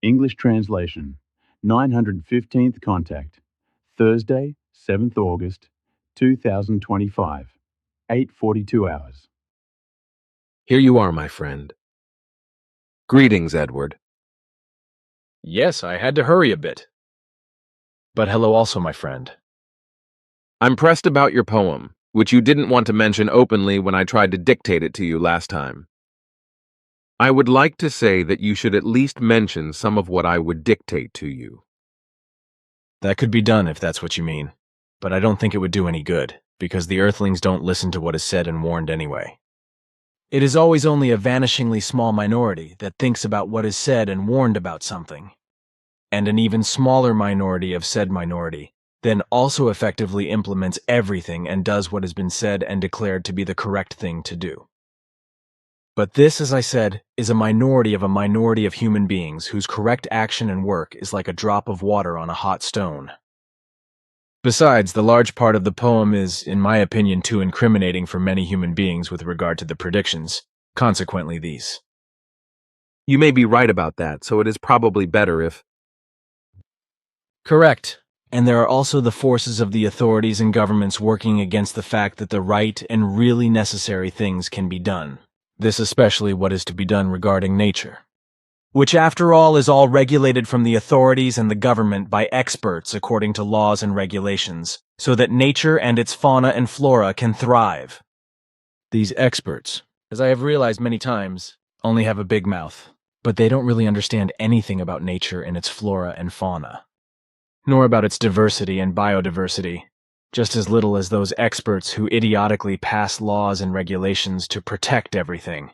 English translation. 915th contact. Thursday, 7th August, 2025. 8:42 hours. Here you are, my friend. Greetings, Edward. Yes, I had to hurry a bit. But hello also, my friend. I'm pressed about your poem, which you didn't want to mention openly when I tried to dictate it to you last time. I would like to say that you should at least mention some of what I would dictate to you. That could be done if that's what you mean, but I don't think it would do any good, because the Earthlings don't listen to what is said and warned anyway. It is always only a vanishingly small minority that thinks about what is said and warned about something, and an even smaller minority of said minority then also effectively implements everything and does what has been said and declared to be the correct thing to do. But this, as I said, is a minority of human beings whose correct action and work is like a drop of water on a hot stone. Besides, the large part of the poem is, in my opinion, too incriminating for many human beings with regard to the predictions, consequently these. You may be right about that, so it is probably better if... Correct. And there are also the forces of the authorities and governments working against the fact that the right and really necessary things can be done. This especially what is to be done regarding nature, which after all is all regulated from the authorities and the government by experts according to laws and regulations, so that nature and its fauna and flora can thrive. These experts, as I have realized many times, only have a big mouth, but they don't really understand anything about nature and its flora and fauna, nor about its diversity and biodiversity, just as little as those experts who idiotically pass laws and regulations to protect everything.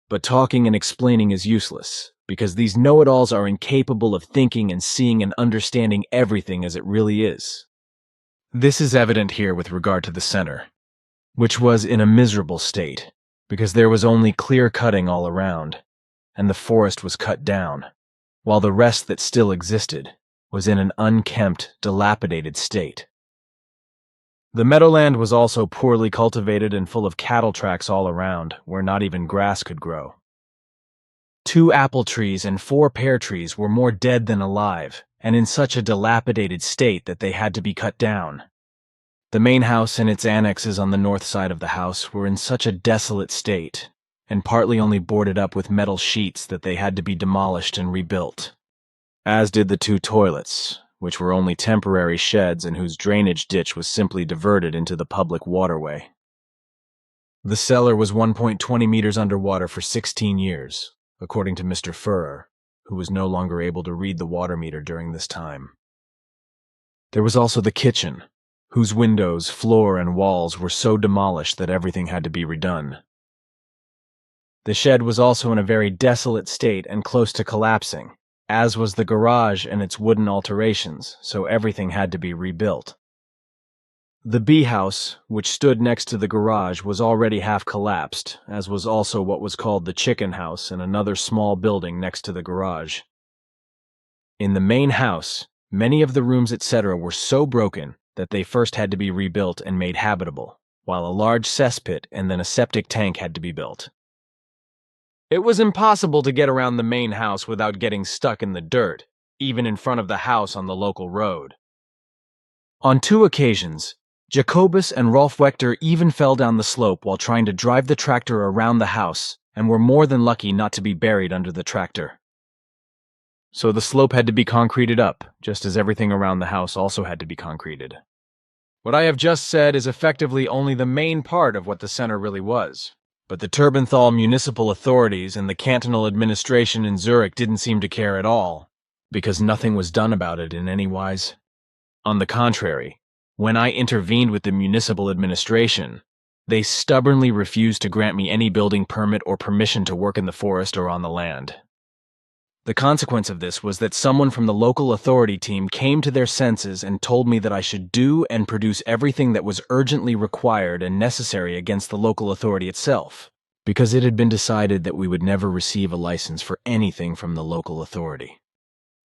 But talking and explaining is useless, because these know-it-alls are incapable of thinking and seeing and understanding everything as it really is. This is evident here with regard to the center, which was in a miserable state, because there was only clear cutting all around, and the forest was cut down, while the rest that still existed was in an unkempt, dilapidated state. The meadowland was also poorly cultivated and full of cattle tracks all around, where not even grass could grow. 2 apple trees and 4 pear trees were more dead than alive, and in such a dilapidated state that they had to be cut down. The main house and its annexes on the north side of the house were in such a desolate state, and partly only boarded up with metal sheets that they had to be demolished and rebuilt, as did the 2 toilets, which were only temporary sheds and whose drainage ditch was simply diverted into the public waterway. The cellar was 1.20 meters underwater for 16 years, according to Mr. Furrer, who was no longer able to read the water meter during this time. There was also the kitchen, whose windows, floor, and walls were so demolished that everything had to be redone. The shed was also in a very desolate state and close to collapsing, as was the garage and its wooden alterations, so everything had to be rebuilt. The bee house, which stood next to the garage, was already half collapsed, as was also what was called the chicken house and another small building next to the garage. In the main house, many of the rooms, etc., were so broken that they first had to be rebuilt and made habitable, while a large cesspit and then a septic tank had to be built. It was impossible to get around the main house without getting stuck in the dirt, even in front of the house on the local road. On 2 occasions, Jacobus and Rolf Wechter even fell down the slope while trying to drive the tractor around the house and were more than lucky not to be buried under the tractor. So the slope had to be concreted up, just as everything around the house also had to be concreted. What I have just said is effectively only the main part of what the center really was. But the Turbenthal municipal authorities and the cantonal administration in Zurich didn't seem to care at all, because nothing was done about it in any wise. On the contrary, when I intervened with the municipal administration, they stubbornly refused to grant me any building permit or permission to work in the forest or on the land. The consequence of this was that someone from the local authority team came to their senses and told me that I should do and produce everything that was urgently required and necessary against the local authority itself, because it had been decided that we would never receive a license for anything from the local authority.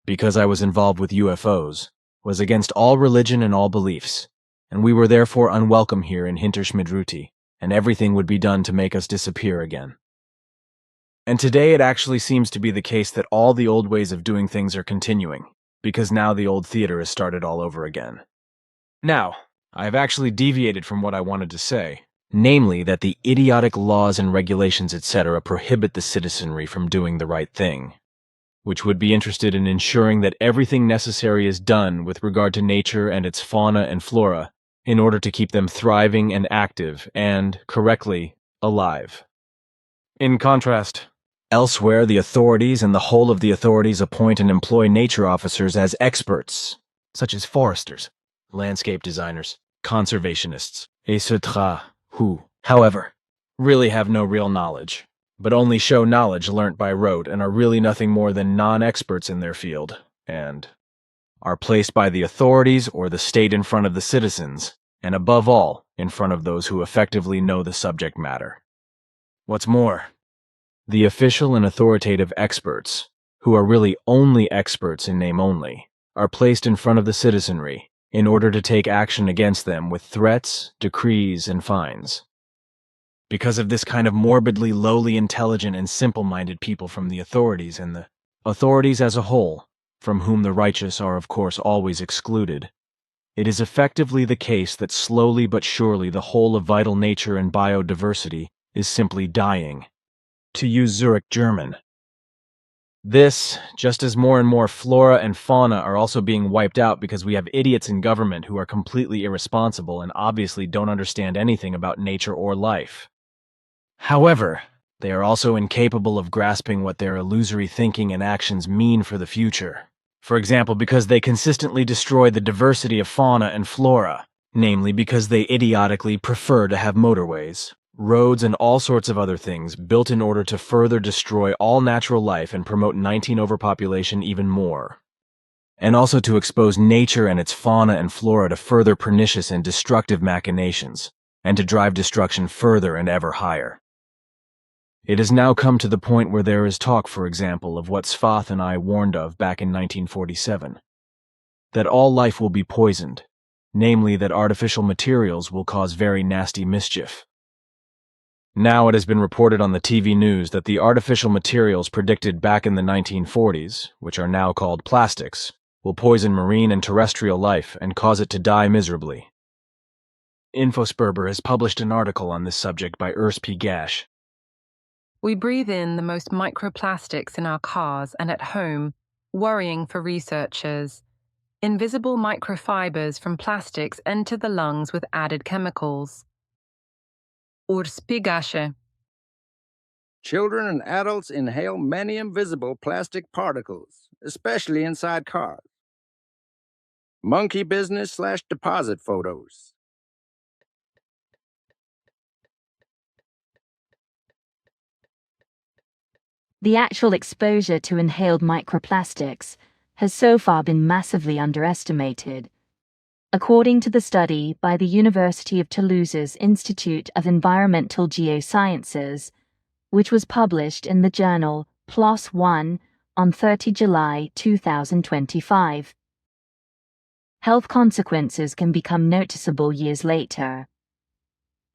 Because I was involved with UFOs, was against all religion and all beliefs, and we were therefore unwelcome here in Hinterschmidruti, and everything would be done to make us disappear again. And today it actually seems to be the case that all the old ways of doing things are continuing, because now the old theater is started all over again. Now, I have actually deviated from what I wanted to say, namely that the idiotic laws and regulations, etc., prohibit the citizenry from doing the right thing, which would be interested in ensuring that everything necessary is done with regard to nature and its fauna and flora in order to keep them thriving and active and, correctly, alive. In contrast, elsewhere, the authorities and the whole of the authorities appoint and employ nature officers as experts, such as foresters, landscape designers, conservationists, etc., who, however, really have no real knowledge, but only show knowledge learnt by rote and are really nothing more than non-experts in their field, and are placed by the authorities or the state in front of the citizens, and above all, in front of those who effectively know the subject matter. What's more, the official and authoritative experts, who are really only experts in name only, are placed in front of the citizenry in order to take action against them with threats, decrees, and fines. Because of this kind of morbidly lowly intelligent and simple-minded people from the authorities and the authorities as a whole, from whom the righteous are of course always excluded, it is effectively the case that slowly but surely the whole of vital nature and biodiversity is simply dying. To use Zurich German. This, just as more and more flora and fauna are also being wiped out because we have idiots in government who are completely irresponsible and obviously don't understand anything about nature or life. However, they are also incapable of grasping what their illusory thinking and actions mean for the future. For example, because they consistently destroy the diversity of fauna and flora, namely because they idiotically prefer to have motorways, roads, and all sorts of other things built in order to further destroy all natural life and promote 19 overpopulation even more. And also to expose nature and its fauna and flora to further pernicious and destructive machinations, and to drive destruction further and ever higher. It has now come to the point where there is talk, for example, of what Svath and I warned of back in 1947, that all life will be poisoned, namely that artificial materials will cause very nasty mischief. Now it has been reported on the TV news that the artificial materials predicted back in the 1940s, which are now called plastics, will poison marine and terrestrial life and cause it to die miserably. Infosperber has published an article on this subject by Urs P. Gash. We breathe in the most microplastics in our cars and at home, worrying for researchers. Invisible microfibers from plastics enter the lungs with added chemicals. Urs P. Gash. Children and adults inhale many invisible plastic particles, especially inside cars. Monkey business/deposit photos. The actual exposure to inhaled microplastics has so far been massively underestimated. According to the study by the University of Toulouse's Institute of Environmental Geosciences, which was published in the journal PLOS One on 30 July 2025. Health consequences can become noticeable years later.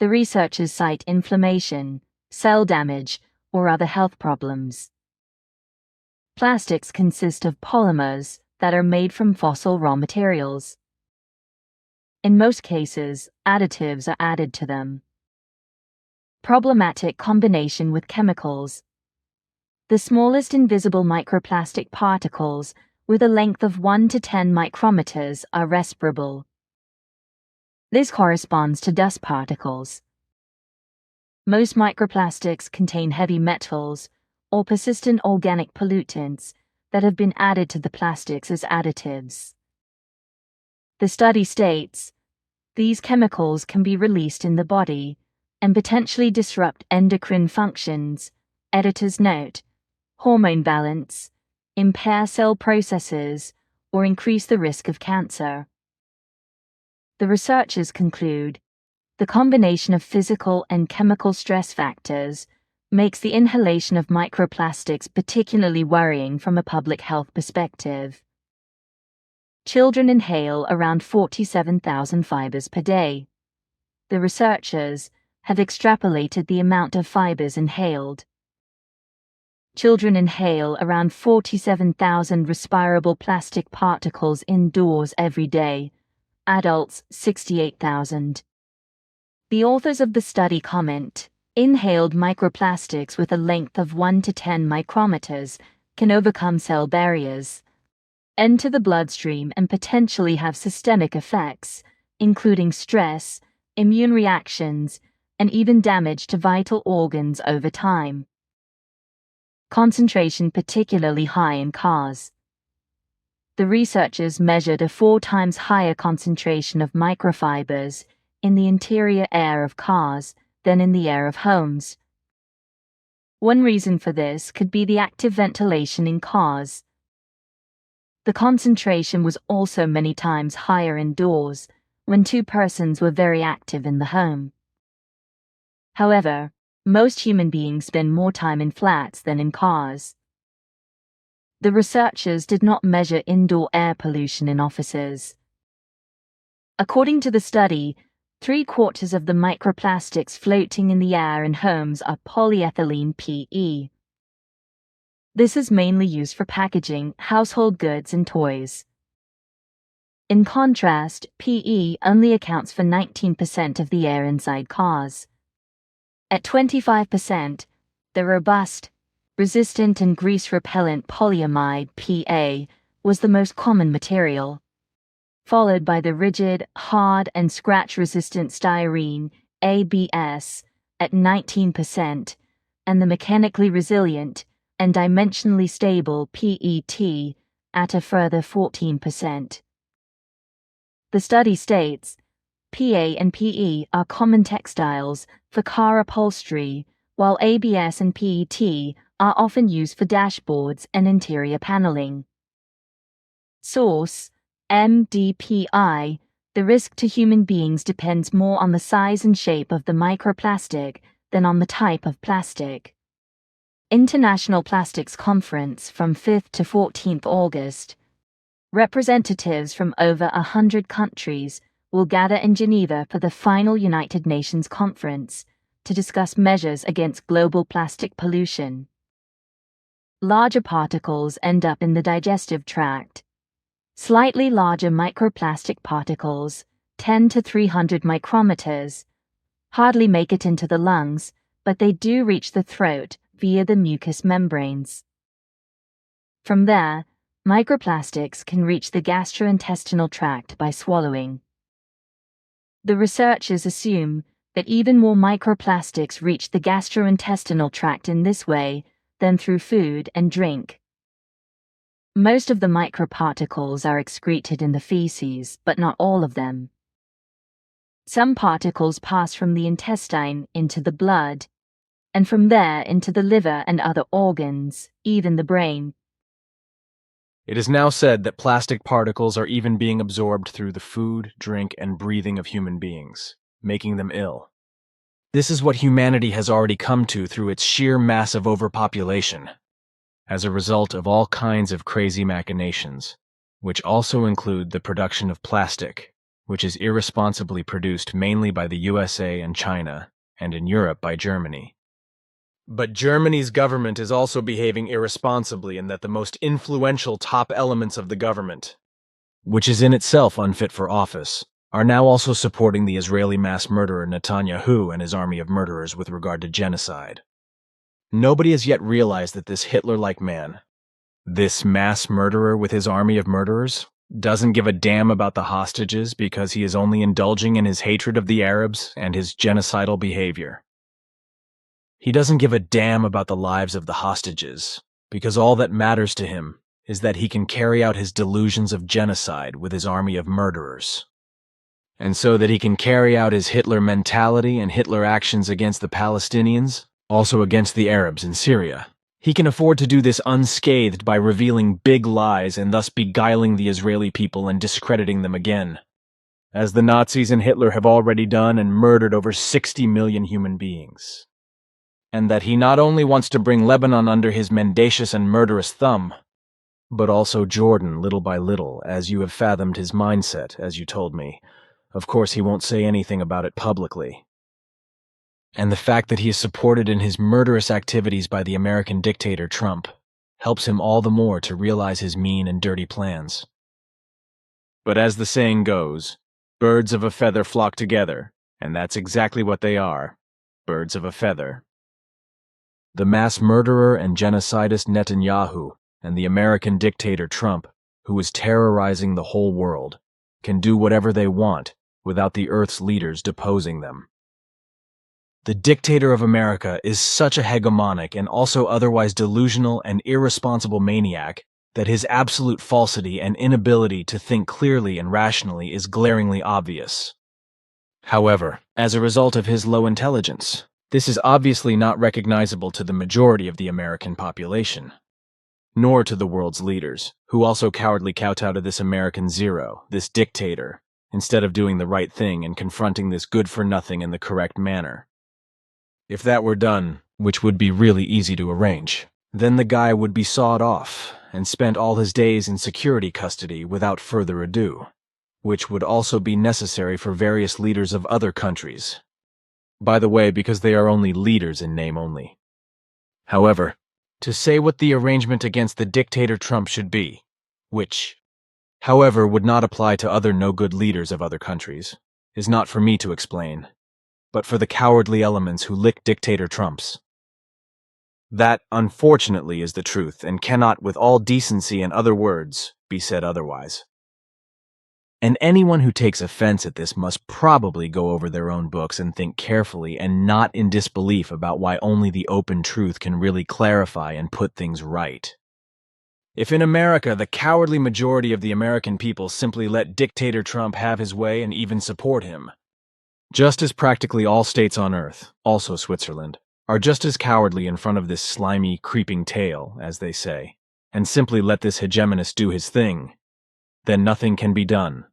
The researchers cite inflammation, cell damage, or other health problems. Plastics consist of polymers that are made from fossil raw materials. In most cases, additives are added to them. Problematic combination with chemicals. The smallest invisible microplastic particles with a length of 1 to 10 micrometers are respirable. This corresponds to dust particles. Most microplastics contain heavy metals or persistent organic pollutants that have been added to the plastics as additives. The study states, these chemicals can be released in the body and potentially disrupt endocrine functions, editor's note, hormone balance, impair cell processes, or increase the risk of cancer. The researchers conclude, the combination of physical and chemical stress factors makes the inhalation of microplastics particularly worrying from a public health perspective. Children inhale around 47,000 fibers per day. The researchers have extrapolated the amount of fibers inhaled. Children inhale around 47,000 respirable plastic particles indoors every day, adults 68,000. The authors of the study comment, inhaled microplastics with a length of 1 to 10 micrometers can overcome cell barriers, enter the bloodstream and potentially have systemic effects, including stress, immune reactions, and even damage to vital organs over time. Concentration particularly high in cars. The researchers measured a 4 times higher concentration of microfibers in the interior air of cars than in the air of homes. One reason for this could be the active ventilation in cars. The concentration was also many times higher indoors when 2 persons were very active in the home. However, most human beings spend more time in flats than in cars. The researchers did not measure indoor air pollution in offices. According to the study, 3/4 of the microplastics floating in the air in homes are polyethylene PE. This is mainly used for packaging household goods and toys. In contrast, PE only accounts for 19% of the air inside cars. At 25%, the robust, resistant and grease-repellent polyamide PA was the most common material, followed by the rigid, hard and scratch-resistant styrene ABS at 19% and the mechanically resilient and dimensionally stable PET at a further 14%. The study states, PA and PE are common textiles for car upholstery, while ABS and PET are often used for dashboards and interior paneling. Source: MDPI. The risk to human beings depends more on the size and shape of the microplastic than on the type of plastic. International Plastics Conference from 5th to 14th August. Representatives from over 100 countries will gather in Geneva for the final United Nations conference to discuss measures against global plastic pollution. Larger particles end up in the digestive tract. Slightly larger microplastic particles, 10 to 300 micrometers, hardly make it into the lungs, but they do reach the throat via the mucous membranes. From there, microplastics can reach the gastrointestinal tract by swallowing. The researchers assume that even more microplastics reach the gastrointestinal tract in this way than through food and drink. Most of the microparticles are excreted in the feces, but not all of them. Some particles pass from the intestine into the blood, and from there into the liver and other organs, even the brain. It is now said that plastic particles are even being absorbed through the food, drink, and breathing of human beings, making them ill. This is what humanity has already come to through its sheer massive overpopulation, as a result of all kinds of crazy machinations, which also include the production of plastic, which is irresponsibly produced mainly by the USA and China, and in Europe by Germany. But Germany's government is also behaving irresponsibly in that the most influential top elements of the government, which is in itself unfit for office, are now also supporting the Israeli mass murderer Netanyahu and his army of murderers with regard to genocide. Nobody has yet realized that this Hitler-like man, this mass murderer with his army of murderers, doesn't give a damn about the hostages because he is only indulging in his hatred of the Arabs and his genocidal behavior. He doesn't give a damn about the lives of the hostages, because all that matters to him is that he can carry out his delusions of genocide with his army of murderers. And so that he can carry out his Hitler mentality and Hitler actions against the Palestinians, also against the Arabs in Syria, he can afford to do this unscathed by revealing big lies and thus beguiling the Israeli people and discrediting them again, as the Nazis and Hitler have already done and murdered over 60 million human beings. And that he not only wants to bring Lebanon under his mendacious and murderous thumb, but also Jordan little by little, as you have fathomed his mindset, as you told me. Of course, he won't say anything about it publicly. And the fact that he is supported in his murderous activities by the American dictator Trump helps him all the more to realize his mean and dirty plans. But as the saying goes, birds of a feather flock together, and that's exactly what they are, birds of a feather. The mass murderer and genocidist Netanyahu and the American dictator Trump, who is terrorizing the whole world, can do whatever they want without the Earth's leaders deposing them. The dictator of America is such a hegemonic and also otherwise delusional and irresponsible maniac that his absolute falsity and inability to think clearly and rationally is glaringly obvious. However, as a result of his low intelligence, this is obviously not recognizable to the majority of the American population, nor to the world's leaders, who also cowardly kowtow to this American zero, this dictator, instead of doing the right thing and confronting this good-for-nothing in the correct manner. If that were done, which would be really easy to arrange, then the guy would be sawed off and spent all his days in security custody without further ado, which would also be necessary for various leaders of other countries. By the way, because they are only leaders in name only. However, to say what the arrangement against the dictator Trump should be, which, however, would not apply to other no-good leaders of other countries, is not for me to explain, but for the cowardly elements who lick dictator Trumps. That, unfortunately, is the truth, and cannot, with all decency and other words, be said otherwise. And anyone who takes offense at this must probably go over their own books and think carefully and not in disbelief about why only the open truth can really clarify and put things right. If in America the cowardly majority of the American people simply let dictator Trump have his way and even support him, just as practically all states on Earth, also Switzerland, are just as cowardly in front of this slimy, creeping tail, as they say, and simply let this hegemonist do his thing, then nothing can be done.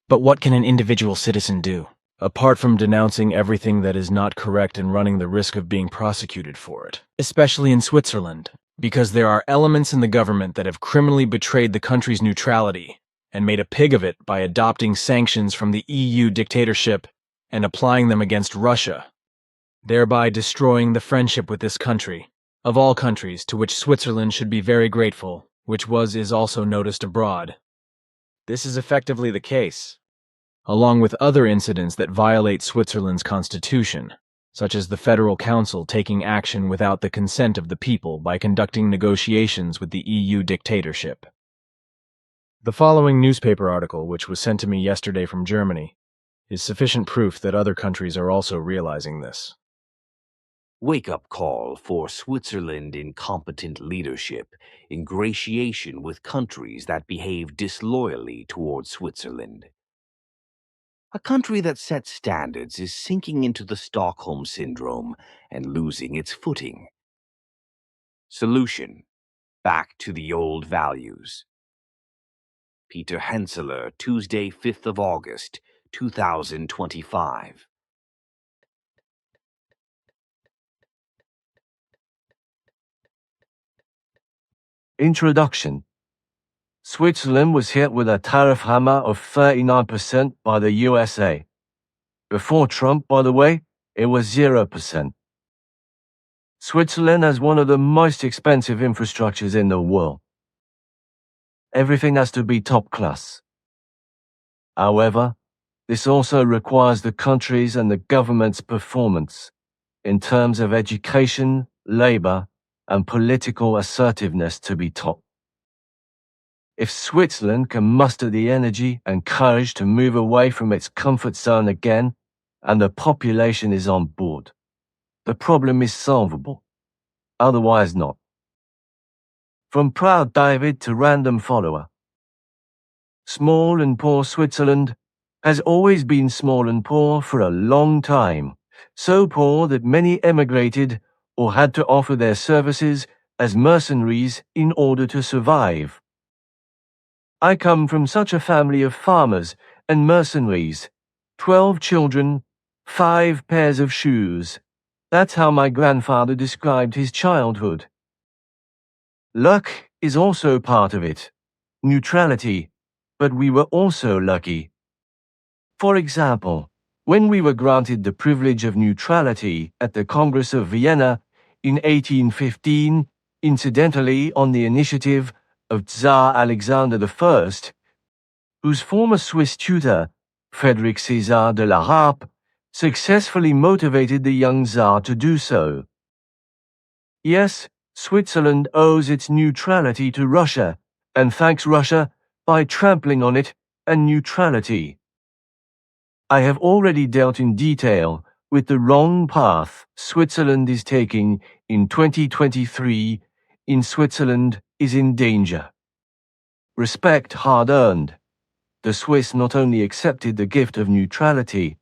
But what can an individual citizen do, apart from denouncing everything that is not correct and running the risk of being prosecuted for it, especially in Switzerland, because there are elements in the government that have criminally betrayed the country's neutrality and made a pig of it by adopting sanctions from the EU dictatorship and applying them against Russia, thereby destroying the friendship with this country, of all countries to which Switzerland should be very grateful, which is also noticed abroad. This is effectively the case, along with other incidents that violate Switzerland's constitution, such as the Federal Council taking action without the consent of the people by conducting negotiations with the EU dictatorship. The following newspaper article, which was sent to me yesterday from Germany, is sufficient proof that other countries are also realizing this. Wake-up call for Switzerland incompetent leadership, ingratiation with countries that behave disloyally towards Switzerland. A country that sets standards is sinking into the Stockholm Syndrome and losing its footing. Solution: back to the old values. Peter Henseler, Tuesday, 5th of August, 2025. Introduction. Switzerland was hit with a tariff hammer of 39% by the USA. Before Trump, by the way, it was 0%. Switzerland has one of the most expensive infrastructures in the world. Everything has to be top class. However, this also requires the country's and the government's performance in terms of education, labor, and political assertiveness to be top. If Switzerland can muster the energy and courage to move away from its comfort zone again, and the population is on board, the problem is solvable. Otherwise not. From Proud David to Random Follower. Small and poor Switzerland has always been small and poor for a long time, so poor that many emigrated or had to offer their services as mercenaries in order to survive. I come from such a family of farmers and mercenaries, 12 children, 5 pairs of shoes. That's how my grandfather described his childhood. Luck is also part of it, neutrality, but we were also lucky. For example, When we were granted the privilege of neutrality at the Congress of Vienna in 1815, incidentally on the initiative of Tsar Alexander I, whose former Swiss tutor, Frédéric César de la Harpe, successfully motivated the young Tsar to do so. Yes, Switzerland owes its neutrality to Russia, and thanks Russia by trampling on it and neutrality. I have already dealt in detail with the wrong path Switzerland is taking in 2023. In Switzerland is in danger. Respect hard earned. The Swiss not only accepted the gift of neutrality,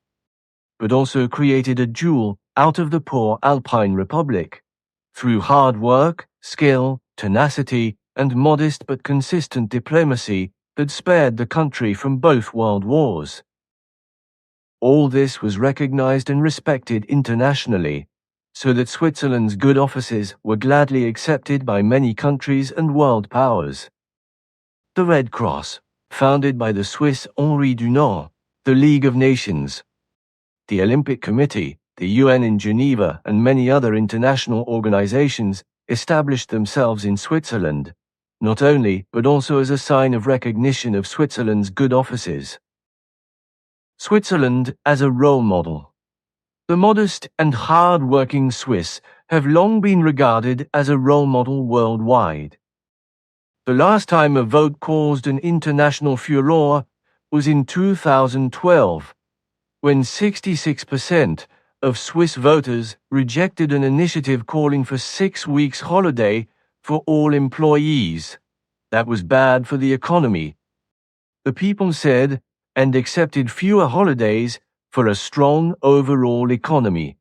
but also created a jewel out of the poor Alpine Republic, through hard work, skill, tenacity, and modest but consistent diplomacy that spared the country from both world wars. All this was recognized and respected internationally, so that Switzerland's good offices were gladly accepted by many countries and world powers. The Red Cross, founded by the Swiss Henri Dunant, the League of Nations, the Olympic Committee, the UN in Geneva, and many other international organizations established themselves in Switzerland, not only but also as a sign of recognition of Switzerland's good offices. Switzerland as a role model. The modest and hard-working Swiss have long been regarded as a role model worldwide. The last time a vote caused an international furore was in 2012, when 66% of Swiss voters rejected an initiative calling for 6 weeks holiday for all employees. That was bad for the economy. The people said, and accepted fewer holidays for a strong overall economy.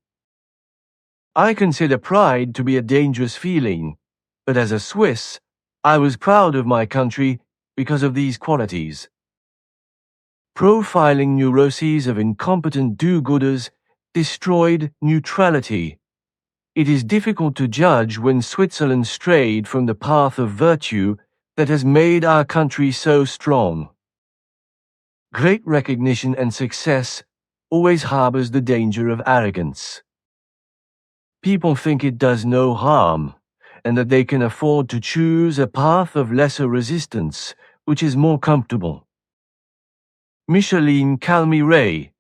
I consider pride to be a dangerous feeling, but as a Swiss, I was proud of my country because of these qualities. Profiling neuroses of incompetent do-gooders destroyed neutrality. It is difficult to judge when Switzerland strayed from the path of virtue that has made our country so strong. Great recognition and success always harbors the danger of arrogance. People think it does no harm, and that they can afford to choose a path of lesser resistance, which is more comfortable. Micheline Calmy-Ray,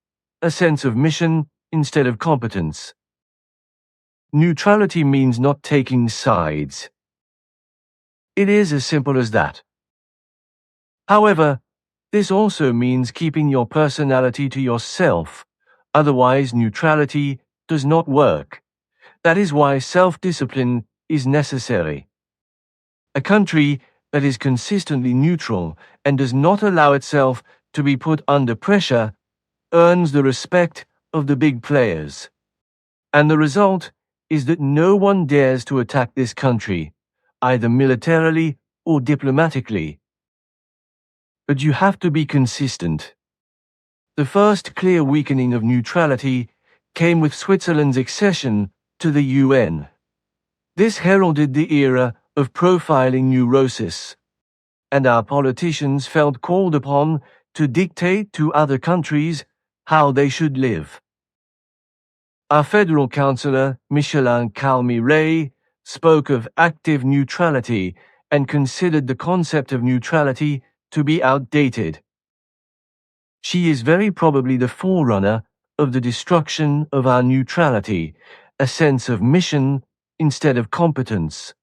a sense of mission instead of competence. Neutrality means not taking sides. It is as simple as that. However, this also means keeping your personality to yourself, otherwise neutrality does not work. That is why self-discipline is necessary. A country that is consistently neutral and does not allow itself to be put under pressure earns the respect of the big players. And the result is that no one dares to attack this country, either militarily or diplomatically. But you have to be consistent. The first clear weakening of neutrality came with Switzerland's accession to the UN. This heralded the era of profiling neurosis, and our politicians felt called upon to dictate to other countries how they should live. Our federal councillor, Micheline Calmy-Ray, spoke of active neutrality and considered the concept of neutrality to be outdated. She is very probably the forerunner of the destruction of our neutrality, a sense of mission instead of competence.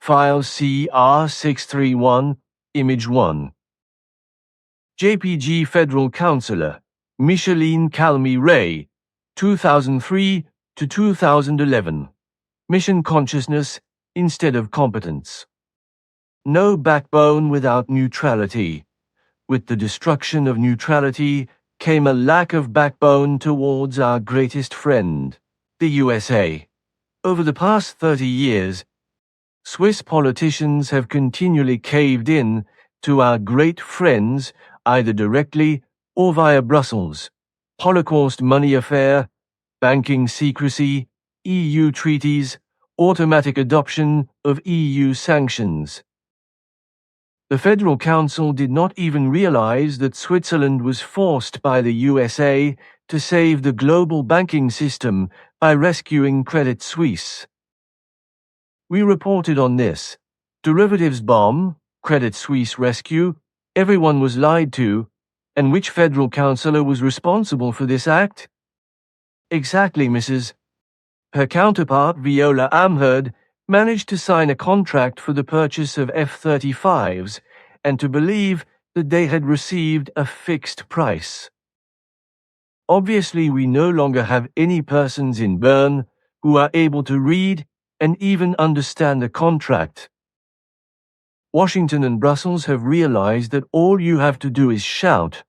File CR 631, Image 1. JPG Federal Councillor, Micheline Calmy-Ray, 2003 to 2011. Mission consciousness instead of competence. No backbone without neutrality. With the destruction of neutrality came a lack of backbone towards our greatest friend, the USA. Over the past 30 years, Swiss politicians have continually caved in to our great friends, either directly or via Brussels. Holocaust money affair, banking secrecy, EU treaties, automatic adoption of EU sanctions. The Federal Council did not even realize that Switzerland was forced by the USA to save the global banking system by rescuing Credit Suisse. We reported on this. Derivatives bomb, Credit Suisse rescue, everyone was lied to, and which federal councillor was responsible for this act? Exactly, Mrs. Her counterpart, Viola Amherd, managed to sign a contract for the purchase of F-35s and to believe that they had received a fixed price. Obviously, we no longer have any persons in Bern who are able to read and even understand the contract. Washington and Brussels have realized that all you have to do is shout,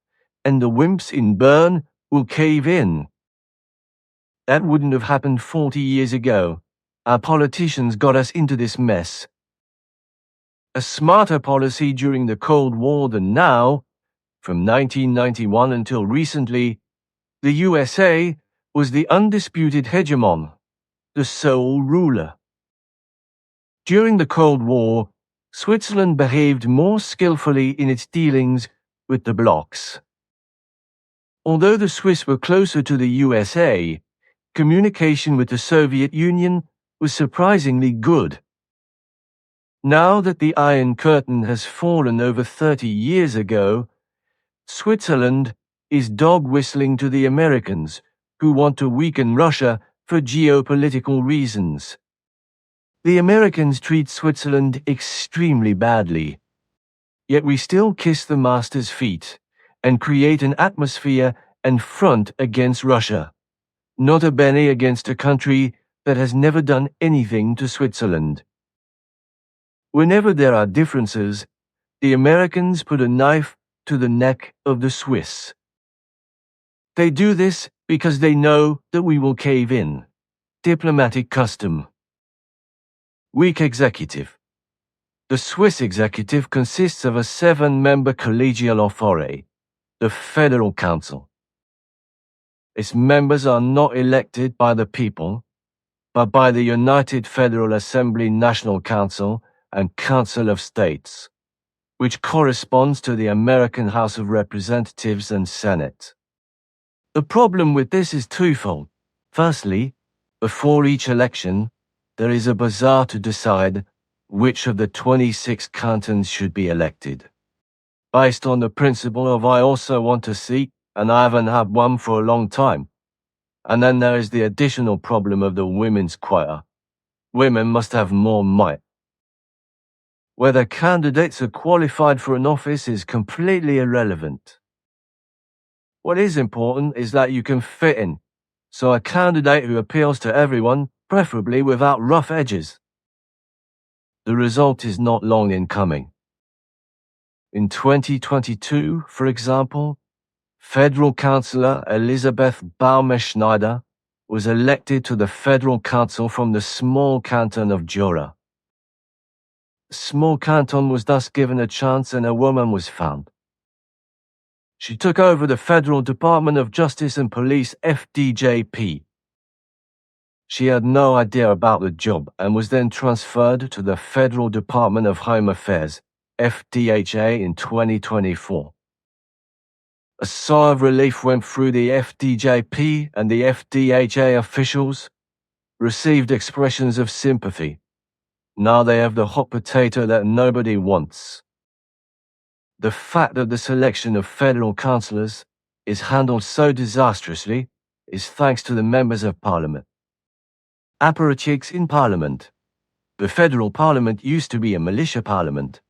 and the wimps in Bern will cave in. That wouldn't have happened 40 years ago. Our politicians got us into this mess. A smarter policy during the Cold War than now, from 1991 until recently, the USA was the undisputed hegemon, the sole ruler. During the Cold War, Switzerland behaved more skillfully in its dealings with the blocs. Although the Swiss were closer to the USA, communication with the Soviet Union was surprisingly good. Now that the Iron Curtain has fallen over 30 years ago, Switzerland is dog-whistling to the Americans, who want to weaken Russia for geopolitical reasons. The Americans treat Switzerland extremely badly. Yet we still kiss the master's feet and create an atmosphere and front against Russia. Nota bene against a country that has never done anything to Switzerland. Whenever there are differences, the Americans put a knife to the neck of the Swiss. They do this because they know that we will cave in. Diplomatic custom. Weak executive. The Swiss executive consists of a 7-member collegial authority, the Federal Council. Its members are not elected by the people, but by the United Federal Assembly National Council and Council of States, which corresponds to the American House of Representatives and Senate. The problem with this is twofold. Firstly, before each election, there is a bazaar to decide which of the 26 cantons should be elected. Based on the principle of I also want a seat, and I haven't had one for a long time. And then there is the additional problem of the women's quota. Women must have more might. Whether candidates are qualified for an office is completely irrelevant. What is important is that you can fit in, so a candidate who appeals to everyone, preferably without rough edges. The result is not long in coming. In 2022, for example, Federal Councillor Elisabeth Baumer-Schneider was elected to the Federal Council from the small canton of Jura. The small canton was thus given a chance and a woman was found. She took over the Federal Department of Justice and Police FDJP. She had no idea about the job and was then transferred to the Federal Department of Home Affairs, FDHA, in 2024. A sigh of relief went through the FDJP, and the FDHA officials received expressions of sympathy. Now they have the hot potato that nobody wants. The fact that the selection of federal councillors is handled so disastrously is thanks to the members of Parliament. Apparatchiks in Parliament. The federal Parliament used to be a militia parliament.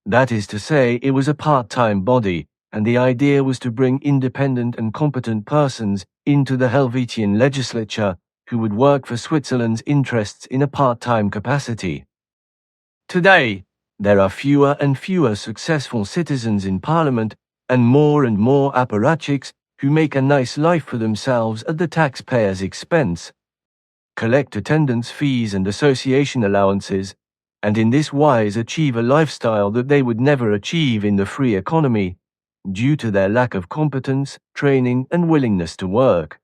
That is to say, it was a part-time body, and the idea was to bring independent and competent persons into the Helvetian legislature who would work for Switzerland's interests in a part-time capacity. Today, there are fewer and fewer successful citizens in Parliament and more apparatchiks who make a nice life for themselves at the taxpayer's expense, collect attendance fees and association allowances, and in this wise achieve a lifestyle that they would never achieve in the free economy, due to their lack of competence, training, and willingness to work.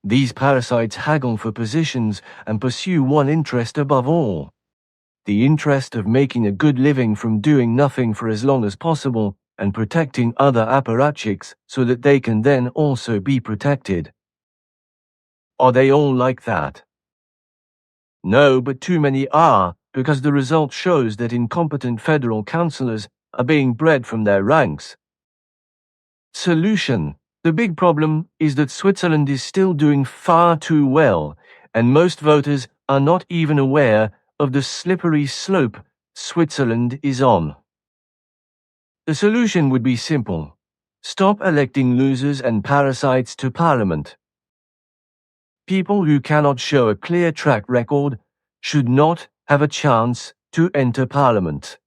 These parasites haggle for positions and pursue one interest above all: the interest of making a good living from doing nothing for as long as possible and protecting other apparatchiks so that they can then also be protected. Are they all like that? No, but too many are, because the result shows that incompetent federal councillors are being bred from their ranks. Solution. The big problem is that Switzerland is still doing far too well, and most voters are not even aware of the slippery slope Switzerland is on. The solution would be simple. Stop electing losers and parasites to Parliament. People who cannot show a clear track record should not have a chance to enter Parliament.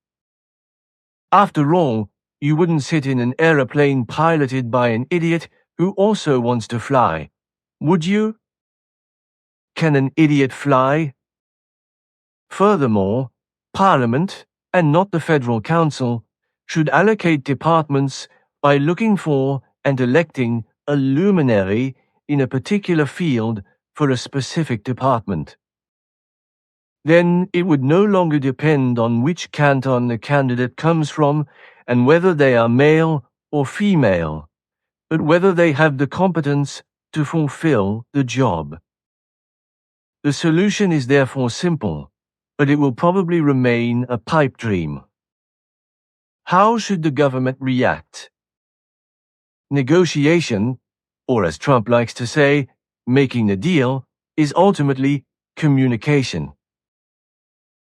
After all, you wouldn't sit in an aeroplane piloted by an idiot who also wants to fly, would you? Can an idiot fly? Furthermore, Parliament, and not the Federal Council, should allocate departments by looking for and electing a luminary in a particular field for a specific department. Then it would no longer depend on which canton the candidate comes from and whether they are male or female, but whether they have the competence to fulfill the job. The solution is therefore simple, but it will probably remain a pipe dream. How should the government react? Negotiation, or as Trump likes to say, making a deal, is ultimately communication.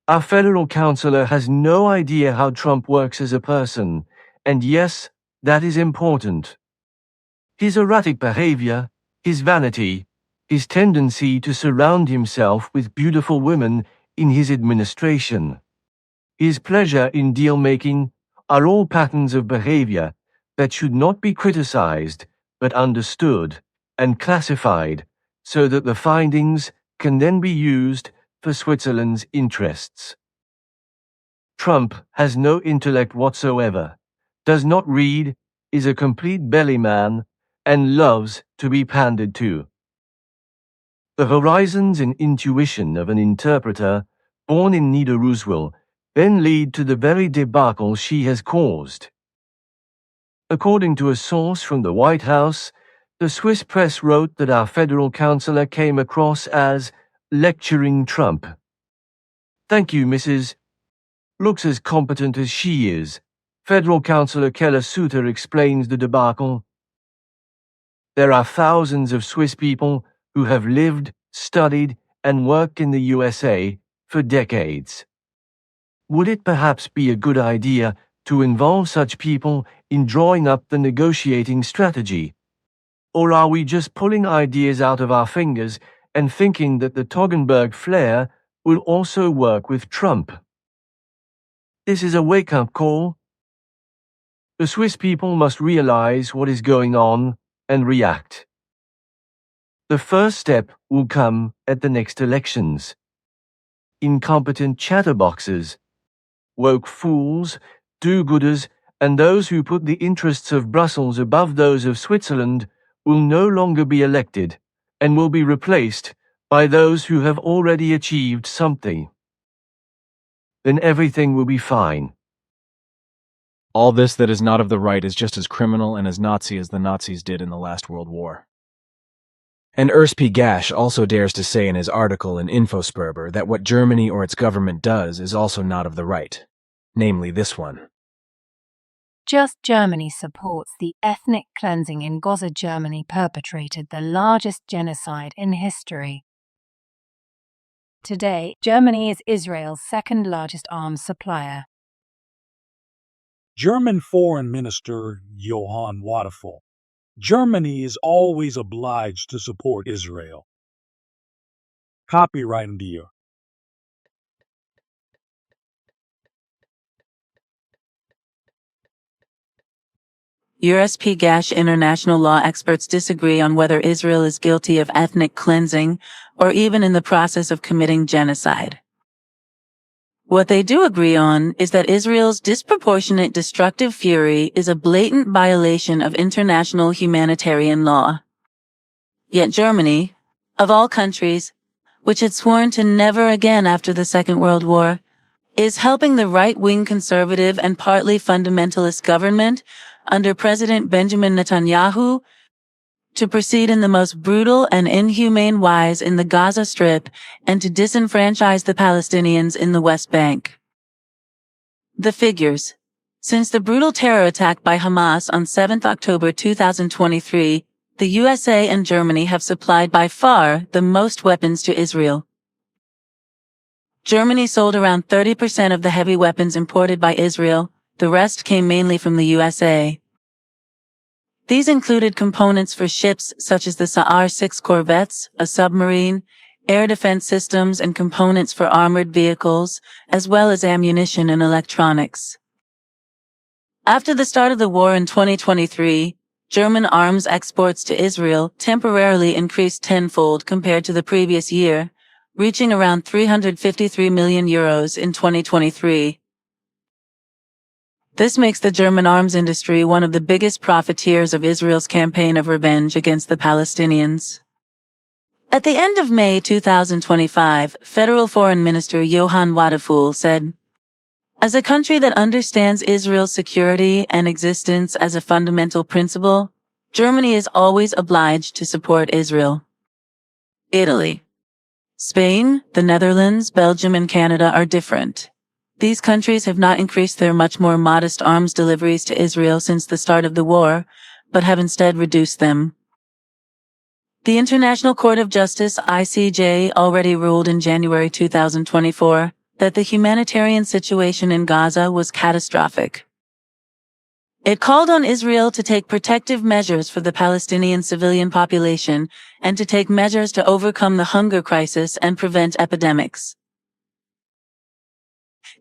Our federal councillor has no idea how Trump works as a person, and yes, that is important. His erratic behavior, his vanity, his tendency to surround himself with beautiful women in his administration, his pleasure in deal-making are all patterns of behavior that should not be criticized but understood and classified so that the findings can then be used for Switzerland's interests. Trump has no intellect whatsoever, does not read, is a complete bellyman, and loves to be pandered to. The horizons and intuition of an interpreter born in Niederurswil then lead to the very debacle she has caused. According to a source from the White House, the Swiss press wrote that our federal councillor came across as lecturing Trump. Thank you, Mrs. Looks as competent as she is. Federal Councillor Keller Suter explains the debacle. There are thousands of Swiss people who have lived, studied, and worked in the USA for decades. Would it perhaps be a good idea to involve such people in drawing up the negotiating strategy? Or are we just pulling ideas out of our fingers and thinking that the Toggenburg flair will also work with Trump? This is a wake-up call. The Swiss people must realize what is going on and react. The first step will come at the next elections. Incompetent chatterboxes, woke fools, do-gooders, and those who put the interests of Brussels above those of Switzerland will no longer be elected and will be replaced by those who have already achieved something. Then everything will be fine. All this that is not of the right is just as criminal and as Nazi as the Nazis did in the last World War. And Urs P. Gash also dares to say in his article in Infosperber that what Germany or its government does is also not of the right, namely this one. Just Germany supports the ethnic cleansing in Gaza. Germany perpetrated the largest genocide in history. Today, Germany is Israel's second largest arms supplier. German Foreign Minister Johann Wadephul. Germany is always obliged to support Israel. Copyright India. Urs P. Gash international law experts disagree on whether Israel is guilty of ethnic cleansing or even in the process of committing genocide. What they do agree on is that Israel's disproportionate destructive fury is a blatant violation of international humanitarian law. Yet Germany, of all countries, which had sworn to never again after the Second World War, is helping the right-wing conservative and partly fundamentalist government under President Benjamin Netanyahu to proceed in the most brutal and inhumane wise in the Gaza Strip and to disenfranchise the Palestinians in the West Bank. The figures. Since the brutal terror attack by Hamas on 7 October 2023, the USA and Germany have supplied by far the most weapons to Israel. Germany sold around 30% of the heavy weapons imported by Israel. The rest came mainly from the USA. These included components for ships such as the Sa'ar 6 corvettes, a submarine, air defense systems, and components for armored vehicles, as well as ammunition and electronics. After the start of the war in 2023, German arms exports to Israel temporarily increased tenfold compared to the previous year, reaching around €353 million in 2023. This makes the German arms industry one of the biggest profiteers of Israel's campaign of revenge against the Palestinians. At the end of May 2025, Federal Foreign Minister Johann Wadephul said, "As a country that understands Israel's security and existence as a fundamental principle, Germany is always obliged to support Israel." Italy, Spain, the Netherlands, Belgium, and Canada are different. These countries have not increased their much more modest arms deliveries to Israel since the start of the war, but have instead reduced them. The International Court of Justice (ICJ) already ruled in January 2024 that the humanitarian situation in Gaza was catastrophic. It called on Israel to take protective measures for the Palestinian civilian population and to take measures to overcome the hunger crisis and prevent epidemics.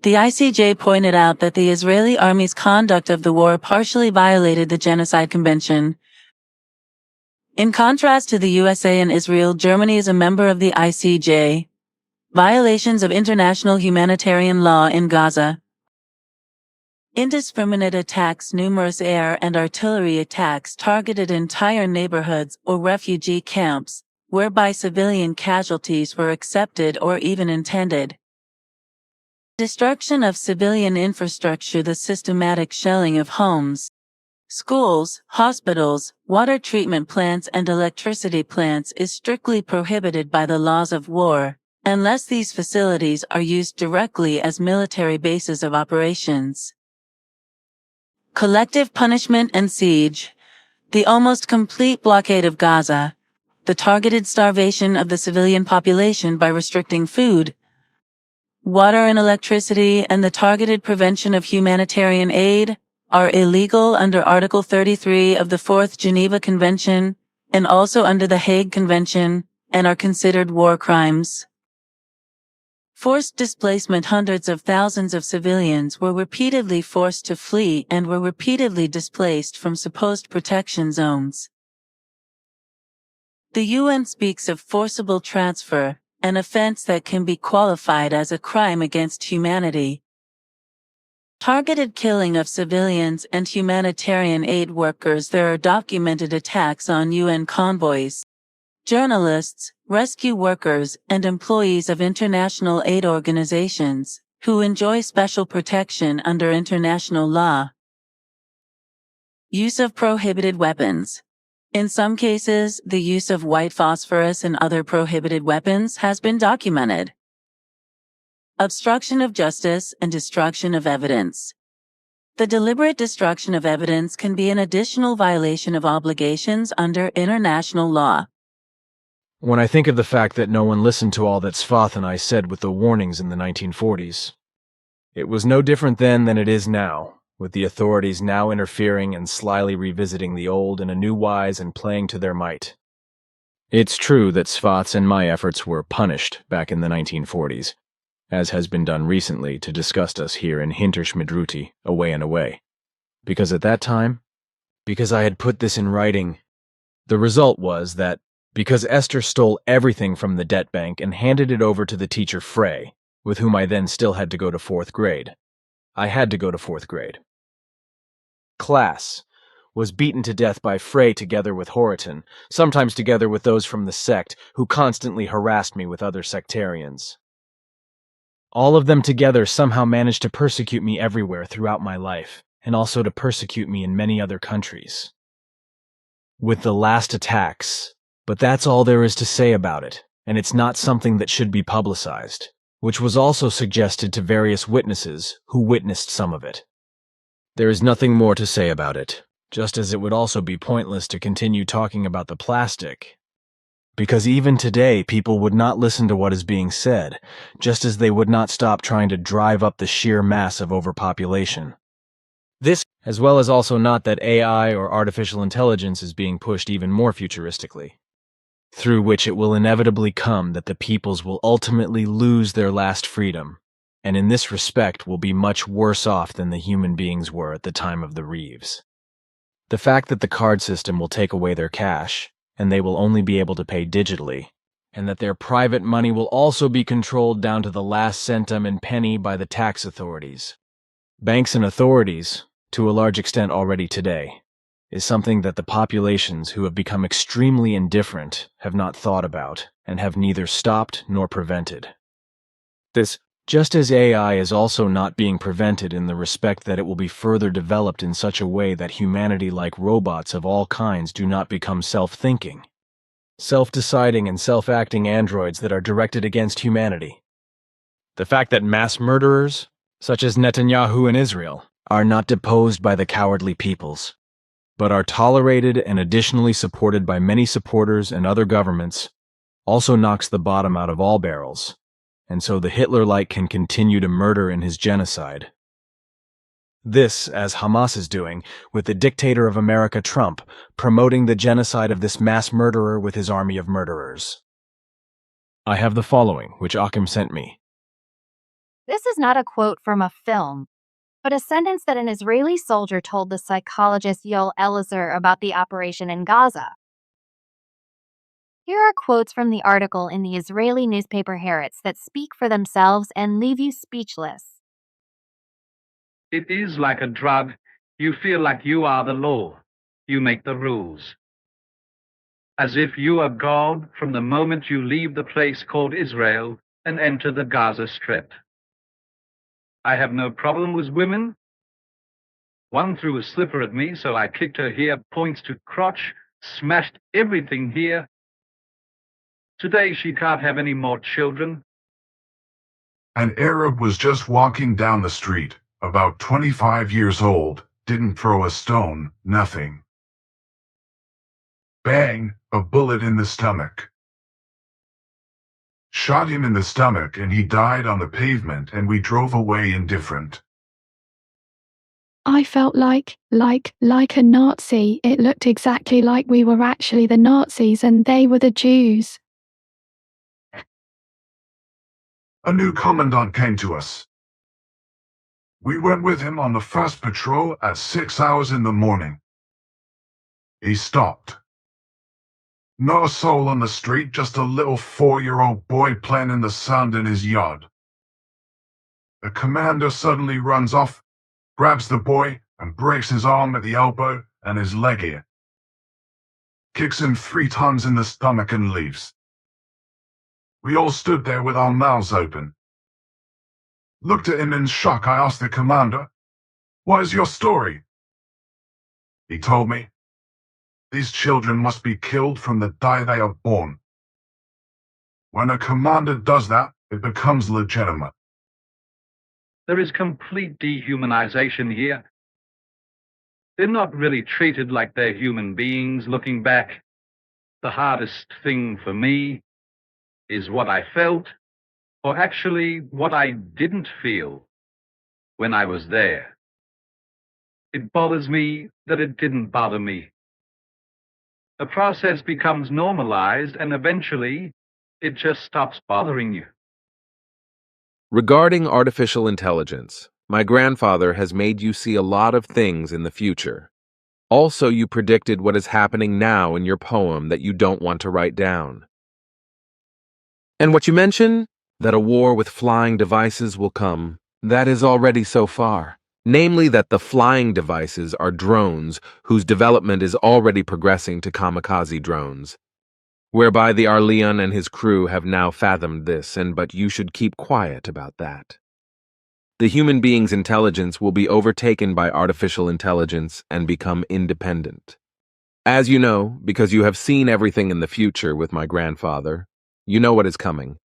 The ICJ pointed out that the Israeli army's conduct of the war partially violated the Genocide Convention. In contrast to the USA and Israel, Germany is a member of the ICJ. Violations of international humanitarian law in Gaza. Indiscriminate attacks. Numerous air and artillery attacks targeted entire neighborhoods or refugee camps, whereby civilian casualties were accepted or even intended. Destruction of civilian infrastructure. The systematic shelling of homes, schools, hospitals, water treatment plants, and electricity plants is strictly prohibited by the laws of war, unless these facilities are used directly as military bases of operations. Collective punishment and siege. The almost complete blockade of Gaza. The targeted starvation of the civilian population by restricting food, water and electricity, and the targeted prevention of humanitarian aid are illegal under Article 33 of the Fourth Geneva Convention and also under the Hague Convention, and are considered war crimes. Forced displacement. Hundreds of thousands of civilians were repeatedly forced to flee and were repeatedly displaced from supposed protection zones. The UN speaks of forcible transfer, an offense that can be qualified as a crime against humanity. Targeted killing of civilians and humanitarian aid workers. There are documented attacks on UN convoys, journalists, rescue workers, and employees of international aid organizations, who enjoy special protection under international law. Use of prohibited weapons. In some cases, the use of white phosphorus and other prohibited weapons has been documented. Obstruction of justice and destruction of evidence. The deliberate destruction of evidence can be an additional violation of obligations under international law. When I think of the fact that no one listened to all that Svath and I said with the warnings in the 1940s, it was no different then than it is now, with the authorities now interfering and slyly revisiting the old in a new wise and playing to their might. It's true that Svath's and my efforts were punished back in the 1940s, as has been done recently to disgust us here in Hinterschmidruti, away and away. Because at that time, because I had put this in writing, the result was that because Esther stole everything from the debt bank and handed it over to the teacher Frey, with whom I then still had to go to 4th grade. I had to go to 4th grade. Class was beaten to death by Frey together with Horiton, sometimes together with those from the sect who constantly harassed me with other sectarians. All of them together somehow managed to persecute me everywhere throughout my life, and also to persecute me in many other countries. With the last attacks, but that's all there is to say about it, and it's not something that should be publicized, which was also suggested to various witnesses who witnessed some of it. There is nothing more to say about it, just as it would also be pointless to continue talking about the plastic. Because even today, people would not listen to what is being said, just as they would not stop trying to drive up the sheer mass of overpopulation. This, as well as also not that AI or artificial intelligence is being pushed even more futuristically, through which it will inevitably come that the peoples will ultimately lose their last freedom, and in this respect will be much worse off than the human beings were at the time of the Reeves. The fact that the card system will take away their cash, and they will only be able to pay digitally, and that their private money will also be controlled down to the last centum and penny by the tax authorities. Banks and authorities, to a large extent already today, is something that the populations who have become extremely indifferent have not thought about and have neither stopped nor prevented. This, just as AI is also not being prevented in the respect that it will be further developed in such a way that humanity, like robots of all kinds, do not become self-thinking, self-deciding and self-acting androids that are directed against humanity. The fact that mass murderers, such as Netanyahu in Israel, are not deposed by the cowardly peoples, but are tolerated and additionally supported by many supporters and other governments, also knocks the bottom out of all barrels, and so the Hitler-like can continue to murder in his genocide. This, as Hamas is doing, with the dictator of America, Trump, promoting the genocide of this mass murderer with his army of murderers. I have the following, which Akim sent me. This is not a quote from a film, but a sentence that an Israeli soldier told the psychologist Yoel Eliezer about the operation in Gaza. Here are quotes from the article in the Israeli newspaper Haaretz that speak for themselves and leave you speechless. It is like a drug. You feel like you are the law. You make the rules. As if you are God from the moment you leave the place called Israel and enter the Gaza Strip. I have no problem with women. One threw a slipper at me, so I kicked her here, points to crotch, smashed everything here. Today she can't have any more children. An Arab was just walking down the street, about 25 years old, didn't throw a stone, nothing. Bang, a bullet in the stomach. Shot him in the stomach and he died on the pavement and we drove away indifferent. I felt like a Nazi. It looked exactly like we were actually the Nazis and they were the Jews. A new commandant came to us. We went with him on the first patrol at 6 hours in the morning. He stopped. Not a soul on the street, just a little 4-year-old boy playing in the sand in his yard. The commander suddenly runs off, grabs the boy and breaks his arm at the elbow and his leg here. Kicks him 3 times in the stomach and leaves. We all stood there with our mouths open. Looked at him in shock. I asked the commander, "What is your story?" He told me, "These children must be killed from the day they are born." When a commander does that, it becomes legitimate. There is complete dehumanization here. They're not really treated like they're human beings. Looking back, the hardest thing for me is what I felt, or actually what I didn't feel when I was there. It bothers me that it didn't bother me. The process becomes normalized and eventually it just stops bothering you. Regarding artificial intelligence, my grandfather has made you see a lot of things in the future. Also, you predicted what is happening now in your poem that you don't want to write down. And what you mention, that a war with flying devices will come, that is already so far. Namely that the flying devices are drones whose development is already progressing to kamikaze drones. whereby the Arleon and his crew have now fathomed this, but you should keep quiet about that. The human being's intelligence will be overtaken by artificial intelligence and become independent. As you know, because you have seen everything in the future with my grandfather, you know what is coming.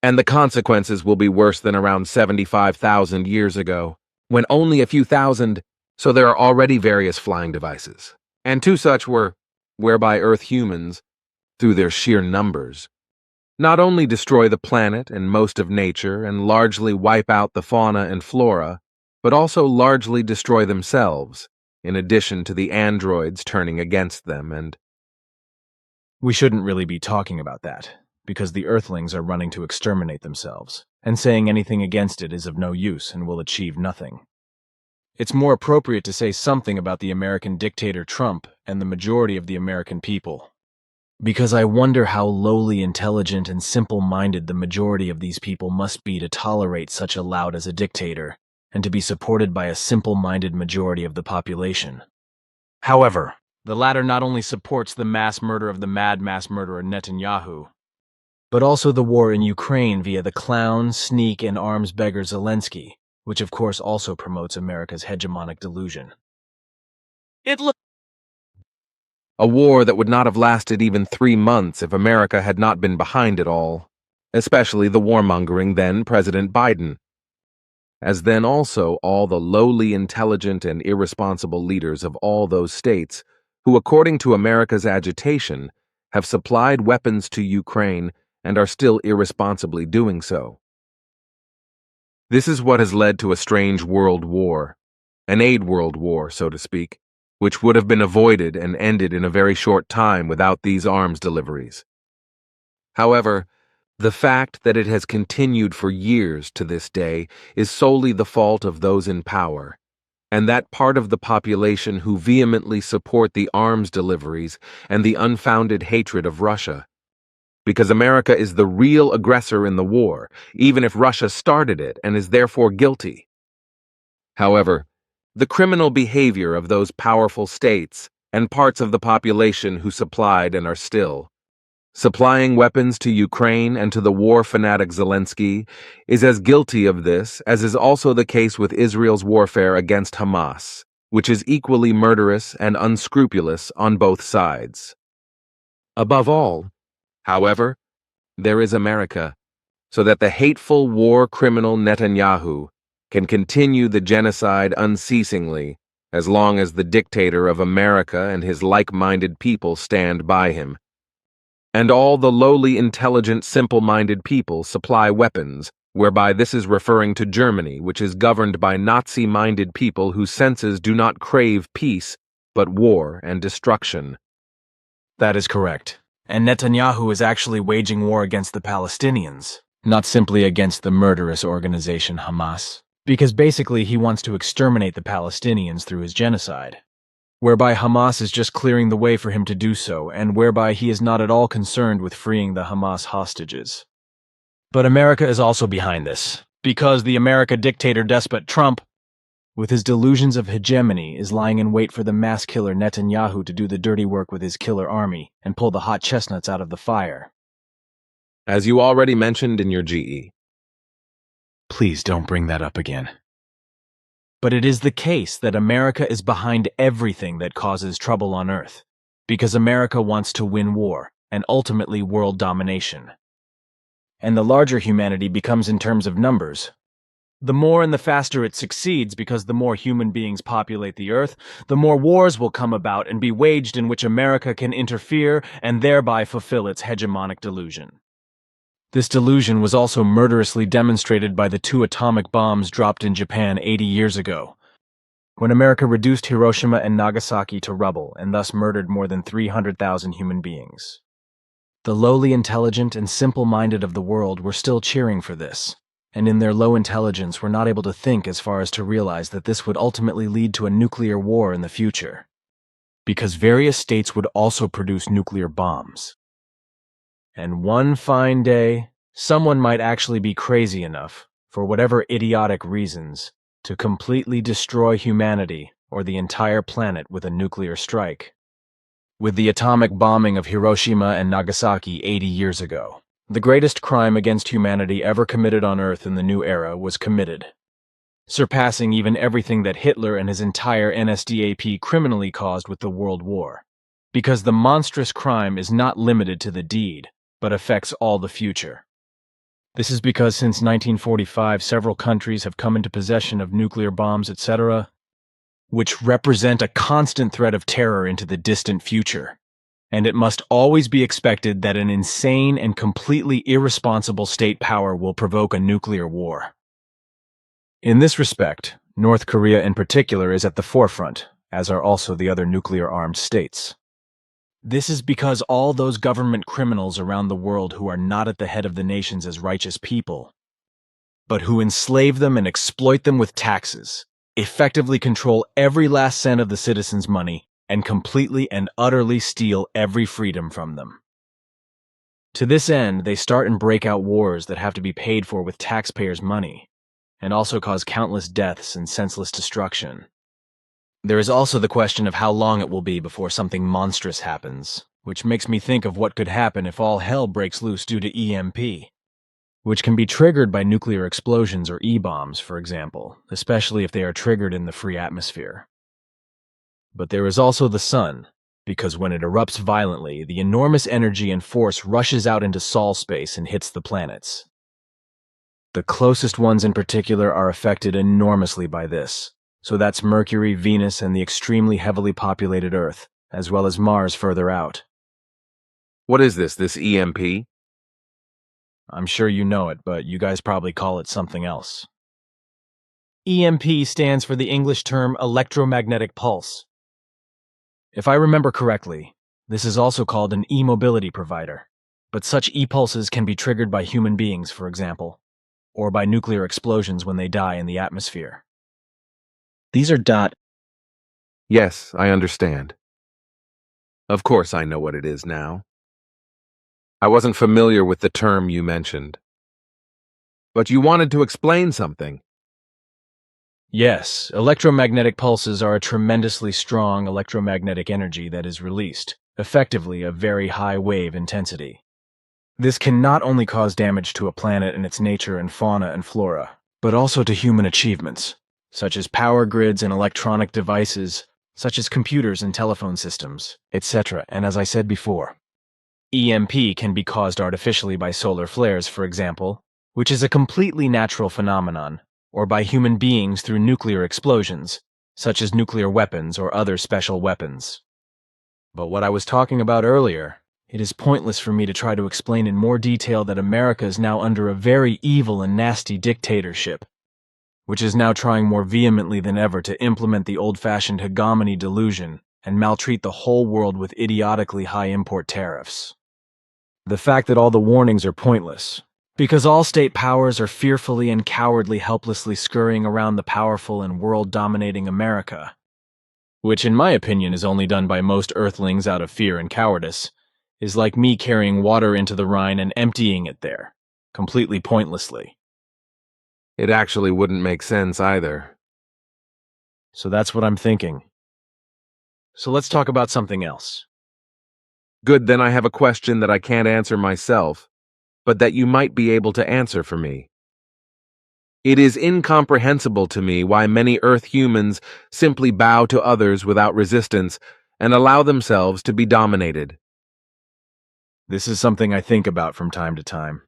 And the consequences will be worse than around 75,000 years ago, when only a few thousand, so there are already various flying devices. And two such were, whereby Earth humans, through their sheer numbers, not only destroy the planet and most of nature and largely wipe out the fauna and flora, but also largely destroy themselves, in addition to the androids turning against them and... We shouldn't really be talking about that, because the Earthlings are running to exterminate themselves, and saying anything against it is of no use and will achieve nothing. It's more appropriate to say something about the American dictator Trump and the majority of the American people. Because I wonder how lowly intelligent and simple-minded the majority of these people must be to tolerate such a lout as a dictator, and to be supported by a simple-minded majority of the population. However, the latter not only supports the mass murder of the mad mass murderer Netanyahu, but also the war in Ukraine via the clown, sneak, and arms beggar Zelensky, which of course also promotes America's hegemonic delusion. A war that would not have lasted even 3 months if America had not been behind it all, especially the warmongering then President Biden, as then also all the lowly intelligent and irresponsible leaders of all those states who, according to America's agitation, have supplied weapons to Ukraine and are still irresponsibly doing so. This is what has led to a strange world war, an aid world war, so to speak, which would have been avoided and ended in a very short time without these arms deliveries. However, the fact that it has continued for years to this day is solely the fault of those in power, and that part of the population who vehemently support the arms deliveries and the unfounded hatred of Russia. Because America is the real aggressor in the war, even if Russia started it and is therefore guilty. However, the criminal behavior of those powerful states and parts of the population who supplied and are still supplying weapons to Ukraine and to the war fanatic Zelensky is as guilty of this as is also the case with Israel's warfare against Hamas, which is equally murderous and unscrupulous on both sides. Above all, however, there is America, so that the hateful war criminal Netanyahu can continue the genocide unceasingly as long as the dictator of America and his like-minded people stand by him. And all the lowly, intelligent, simple-minded people supply weapons, whereby this is referring to Germany, which is governed by Nazi-minded people whose senses do not crave peace, but war and destruction. That is correct. And Netanyahu is actually waging war against the Palestinians, not simply against the murderous organization Hamas, because basically he wants to exterminate the Palestinians through his genocide, whereby Hamas is just clearing the way for him to do so, and whereby he is not at all concerned with freeing the Hamas hostages. But America is also behind this, because the America dictator despot Trump, with his delusions of hegemony, is lying in wait for the mass killer Netanyahu to do the dirty work with his killer army and pull the hot chestnuts out of the fire. As you already mentioned in your GE. Please don't bring that up again. But it is the case that America is behind everything that causes trouble on Earth, because America wants to win war and ultimately world domination. And the larger humanity becomes in terms of numbers. The more and the faster it succeeds, because the more human beings populate the Earth, the more wars will come about and be waged in which America can interfere and thereby fulfill its hegemonic delusion. This delusion was also murderously demonstrated by the 2 atomic bombs dropped in Japan 80 years ago, when America reduced Hiroshima and Nagasaki to rubble and thus murdered more than 300,000 human beings. The lowly intelligent and simple-minded of the world were still cheering for this, and in their low intelligence were not able to think as far as to realize that this would ultimately lead to a nuclear war in the future, because various states would also produce nuclear bombs. And one fine day, someone might actually be crazy enough, for whatever idiotic reasons, to completely destroy humanity or the entire planet with a nuclear strike. with the atomic bombing of Hiroshima and Nagasaki 80 years ago. The greatest crime against humanity ever committed on Earth in the new era was committed, surpassing even everything that Hitler and his entire NSDAP criminally caused with the World War. Because the monstrous crime is not limited to the deed, but affects all the future. This is because since 1945, several countries have come into possession of nuclear bombs, etc., which represent a constant threat of terror into the distant future. And it must always be expected that an insane and completely irresponsible state power will provoke a nuclear war. In this respect, North Korea in particular is at the forefront, as are also the other nuclear-armed states. This is because all those government criminals around the world who are not at the head of the nations as righteous people, but who enslave them and exploit them with taxes, effectively control every last cent of the citizens' money, and completely and utterly steal every freedom from them. To this end, they start and break out wars that have to be paid for with taxpayers' money, and also cause countless deaths and senseless destruction. There is also the question of how long it will be before something monstrous happens, which makes me think of what could happen if all hell breaks loose due to EMP, which can be triggered by nuclear explosions or E-bombs, for example, especially if they are triggered in the free atmosphere. But there is also the sun, because when it erupts violently, the enormous energy and force rushes out into Sol space and hits the planets. The closest ones in particular are affected enormously by this. So that's Mercury, Venus, and the extremely heavily populated Earth, as well as Mars further out. What is this EMP? I'm sure you know it, but you guys probably call it something else. EMP stands for the English term electromagnetic pulse. If I remember correctly, this is also called an e-mobility provider, but such e-pulses can be triggered by human beings, for example, or by nuclear explosions when they die in the atmosphere. These are Yes, I understand. Of course I know what it is now. I wasn't familiar with the term you mentioned. But you wanted to explain something. Yes, electromagnetic pulses are a tremendously strong electromagnetic energy that is released, effectively a very high wave intensity. This can not only cause damage to a planet and its nature and fauna and flora, but also to human achievements, such as power grids and electronic devices, such as computers and telephone systems, etc. And as I said before, EMP can be caused artificially by solar flares, for example, which is a completely natural phenomenon, or by human beings through nuclear explosions, such as nuclear weapons or other special weapons. But what I was talking about earlier, it is pointless for me to try to explain in more detail that America is now under a very evil and nasty dictatorship, which is now trying more vehemently than ever to implement the old-fashioned hegemony delusion and maltreat the whole world with idiotically high import tariffs. The fact that all the warnings are pointless, because all state powers are fearfully and cowardly helplessly scurrying around the powerful and world-dominating America, which in my opinion is only done by most Earthlings out of fear and cowardice, is like me carrying water into the Rhine and emptying it there, completely pointlessly. It actually wouldn't make sense either. So that's what I'm thinking. So let's talk about something else. Good, then I have a question that I can't answer myself, but that you might be able to answer for me. It is incomprehensible to me why many Earth humans simply bow to others without resistance and allow themselves to be dominated. This is something I think about from time to time.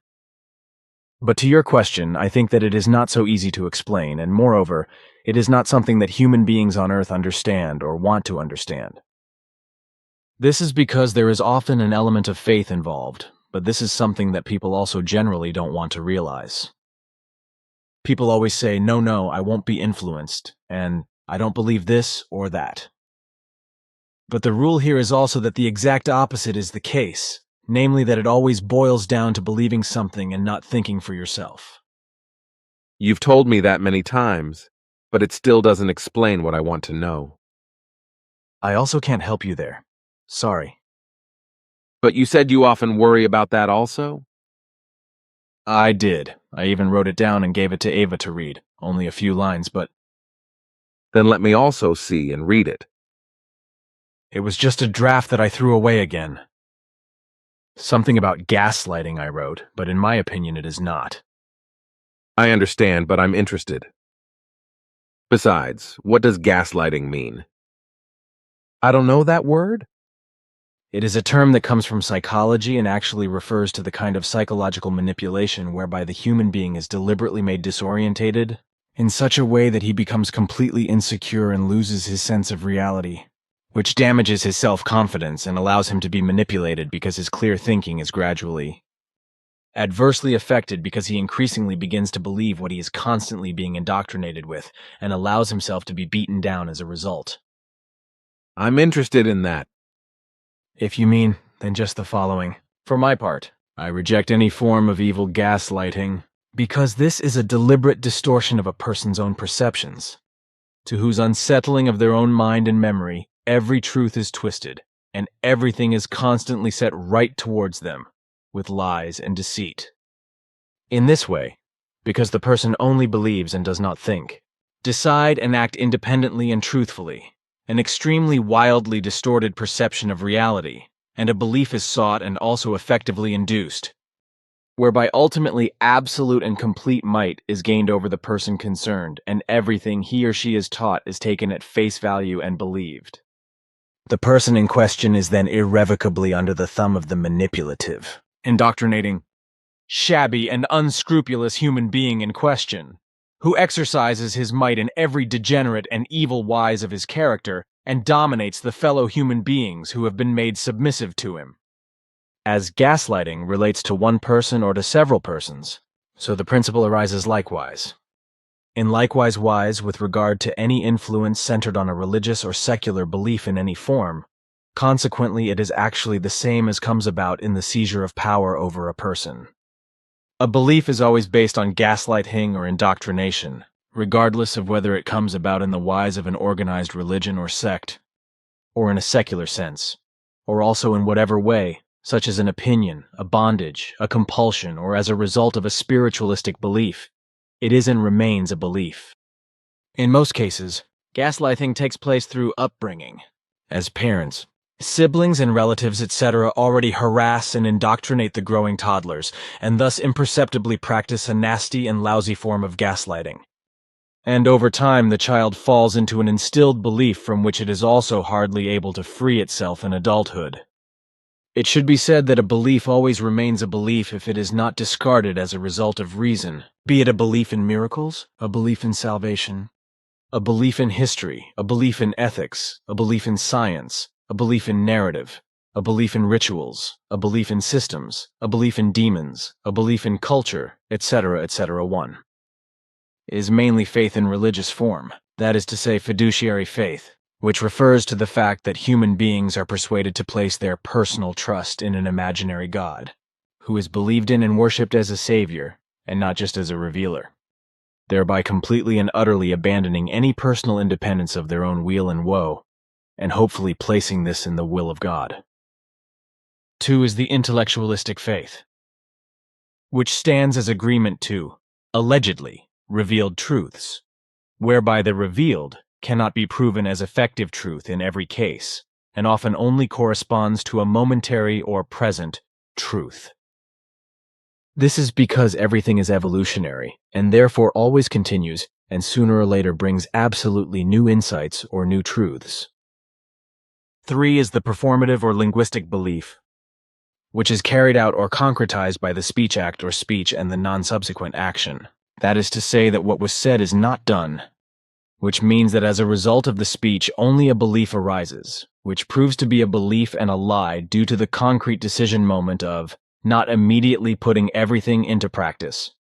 But to your question, I think that it is not so easy to explain, and moreover, it is not something that human beings on Earth understand or want to understand. This is because there is often an element of faith involved, but this is something that people also generally don't want to realize. People always say, no, I won't be influenced, and I don't believe this or that. But the rule here is also that the exact opposite is the case, namely that it always boils down to believing something and not thinking for yourself. You've told me that many times, but it still doesn't explain what I want to know. I also can't help you there. Sorry. But you said you often worry about that also? I did. I even wrote it down and gave it to Ava to read. Only a few lines, but... Then let me also see and read it. It was just a draft that I threw away again. Something about gaslighting I wrote, but in my opinion it is not. I understand, but I'm interested. Besides, what does gaslighting mean? I don't know that word. It is a term that comes from psychology and actually refers to the kind of psychological manipulation whereby the human being is deliberately made disorientated in such a way that he becomes completely insecure and loses his sense of reality, which damages his self-confidence and allows him to be manipulated because his clear thinking is gradually adversely affected because he increasingly begins to believe what he is constantly being indoctrinated with and allows himself to be beaten down as a result. I'm interested in that. If you mean, then just the following. For my part, I reject any form of evil gaslighting because this is a deliberate distortion of a person's own perceptions, to whose unsettling of their own mind and memory, every truth is twisted, and everything is constantly set right towards them, with lies and deceit. In this way, because the person only believes and does not think, decide and act independently and truthfully, an extremely wildly distorted perception of reality, and a belief is sought and also effectively induced, whereby ultimately absolute and complete might is gained over the person concerned, and everything he or she is taught is taken at face value and believed. The person in question is then irrevocably under the thumb of the manipulative, indoctrinating, shabby and unscrupulous human being in question, who exercises his might in every degenerate and evil wise of his character and dominates the fellow human beings who have been made submissive to him. As gaslighting relates to one person or to several persons, so the principle arises likewise. In likewise wise with regard to any influence centered on a religious or secular belief in any form, consequently it is actually the same as comes about in the seizure of power over a person. A belief is always based on gaslighting or indoctrination, regardless of whether it comes about in the wise of an organized religion or sect, or in a secular sense, or also in whatever way, such as an opinion, a bondage, a compulsion, or as a result of a spiritualistic belief. It is and remains a belief. In most cases, gaslighting takes place through upbringing, as parents, siblings and relatives, etc. already harass and indoctrinate the growing toddlers, and thus imperceptibly practice a nasty and lousy form of gaslighting. And over time, the child falls into an instilled belief from which it is also hardly able to free itself in adulthood. It should be said that a belief always remains a belief if it is not discarded as a result of reason, be it a belief in miracles, a belief in salvation, a belief in history, a belief in ethics, a belief in science, a belief in narrative, a belief in rituals, a belief in systems, a belief in demons, a belief in culture, etc., etc. 1. Is mainly faith in religious form, that is to say fiduciary faith, which refers to the fact that human beings are persuaded to place their personal trust in an imaginary God, who is believed in and worshipped as a savior, and not just as a revealer, thereby completely and utterly abandoning any personal independence of their own weal and woe, and hopefully placing this in the will of God. 2 is the intellectualistic faith, which stands as agreement to, allegedly, revealed truths, whereby the revealed cannot be proven as effective truth in every case, and often only corresponds to a momentary or present truth. This is because everything is evolutionary, and therefore always continues, and sooner or later brings absolutely new insights or new truths. 3 is the performative or linguistic belief, which is carried out or concretized by the speech act or speech and the non-subsequent action. That is to say that what was said is not done, which means that as a result of the speech only a belief arises, which proves to be a belief and a lie due to the concrete decision moment of not immediately putting everything into practice.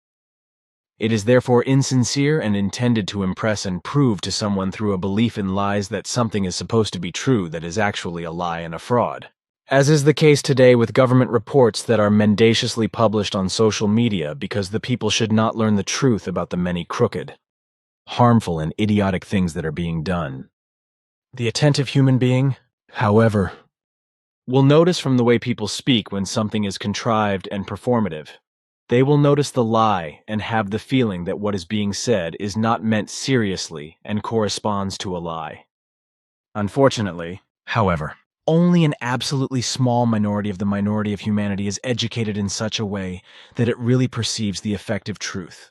It is therefore insincere and intended to impress and prove to someone through a belief in lies that something is supposed to be true that is actually a lie and a fraud. As is the case today with government reports that are mendaciously published on social media because the people should not learn the truth about the many crooked, harmful and idiotic things that are being done. The attentive human being, however, will notice from the way people speak when something is contrived and performative. They will notice the lie and have the feeling that what is being said is not meant seriously and corresponds to a lie. Unfortunately, However, only an absolutely small minority of the minority of humanity is educated in such a way that it really perceives the effective truth,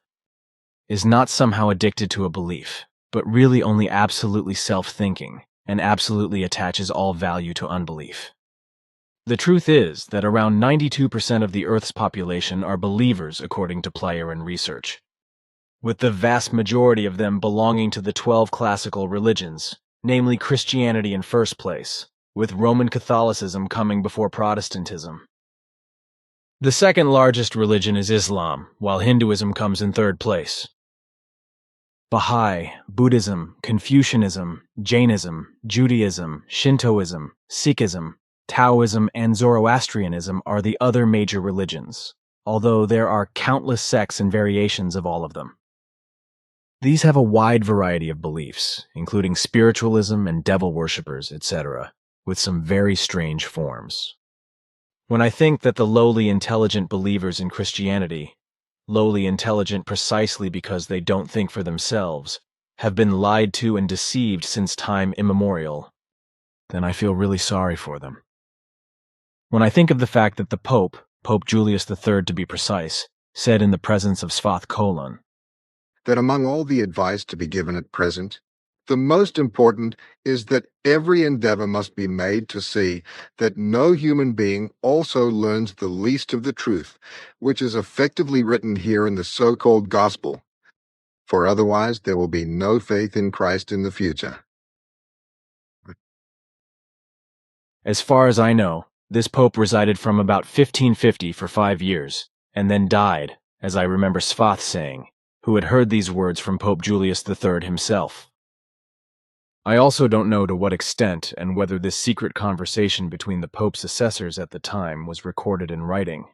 is not somehow addicted to a belief, but really only absolutely self-thinking, and absolutely attaches all value to unbelief. The truth is that around 92% of the Earth's population are believers according to Plyer and research, with the vast majority of them belonging to the 12 classical religions, namely Christianity in first place, with Roman Catholicism coming before Protestantism. The second largest religion is Islam, while Hinduism comes in third place. Baha'i, Buddhism, Confucianism, Jainism, Judaism, Shintoism, Sikhism, Taoism, and Zoroastrianism are the other major religions, although there are countless sects and variations of all of them. These have a wide variety of beliefs, including spiritualism and devil worshippers, etc., with some very strange forms. When I think that the lowly intelligent believers in Christianity, lowly intelligent precisely because they don't think for themselves, have been lied to and deceived since time immemorial, then I feel really sorry for them. When I think of the fact that the Pope Julius III to be precise, said in the presence of Svath Colon, that among all the advice to be given at present, the most important is that every endeavor must be made to see that no human being also learns the least of the truth, which is effectively written here in the so-called gospel, for otherwise there will be no faith in Christ in the future. As far as I know, this pope resided from about 1550 for 5 years, and then died, as I remember Svath saying, who had heard these words from Pope Julius III himself. I also don't know to what extent and whether this secret conversation between the Pope's assessors at the time was recorded in writing.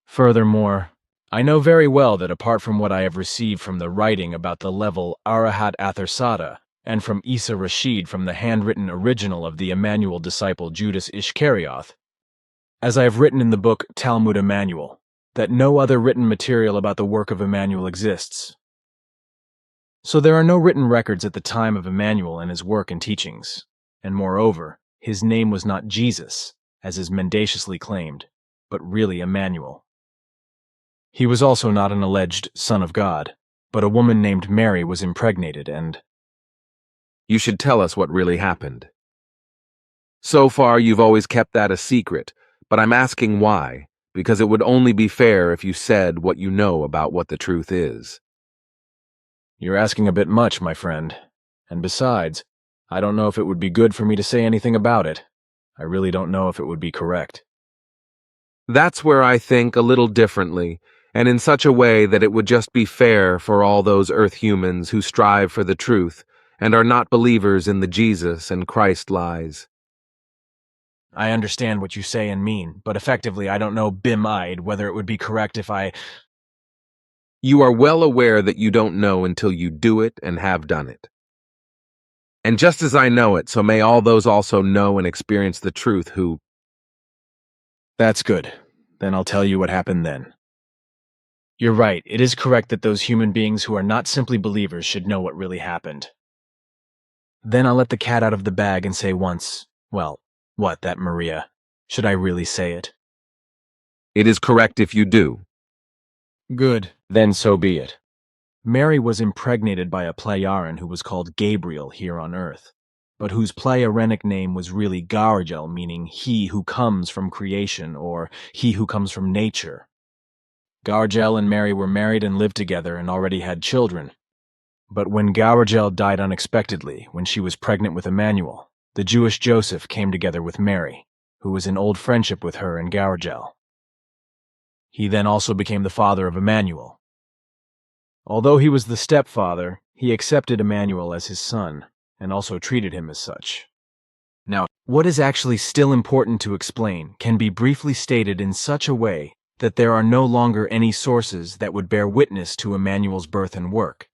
Furthermore, I know very well that apart from what I have received from the writing about the level Arahat Athersata, and from Isa Rashid from the handwritten original of the Emanuel disciple Judas Iscarioth, as I have written in the book Talmud Emanuel, that no other written material about the work of Emanuel exists. So there are no written records at the time of Emanuel and his work and teachings, and moreover, his name was not Jesus, as is mendaciously claimed, but really Emanuel. He was also not an alleged son of God, but a woman named Mary was impregnated and... You should tell us what really happened. So far, you've always kept that a secret, but I'm asking why, because it would only be fair if you said what you know about what the truth is. You're asking a bit much, my friend. And besides, I don't know if it would be good for me to say anything about it. I really don't know if it would be correct. That's where I think a little differently, and in such a way that it would just be fair for all those Earth humans who strive for the truth and are not believers in the Jesus and Christ lies. I understand what you say and mean, but effectively I don't know bim-eyed whether it would be correct if I... You are well aware that you don't know until you do it and have done it. And just as I know it, so may all those also know and experience the truth who... That's good. Then I'll tell you what happened then. You're right, it is correct that those human beings who are not simply believers should know what really happened. Then I'll let the cat out of the bag and say once, well, what, that Maria? Should I really say it? It is correct if you do. Good, then so be it. Mary was impregnated by a Playaran who was called Gabriel here on earth, but whose Playarenic name was really Gargel, meaning he who comes from creation or he who comes from nature. Gargel and Mary were married and lived together and already had children. But when Gargel died unexpectedly, when she was pregnant with Emanuel, the Jewish Joseph came together with Mary, who was in old friendship with her and Gargel. He then also became the father of Emanuel. Although he was the stepfather, he accepted Emanuel as his son, and also treated him as such. Now, what is actually still important to explain can be briefly stated in such a way that there are no longer any sources that would bear witness to Emanuel's birth and work.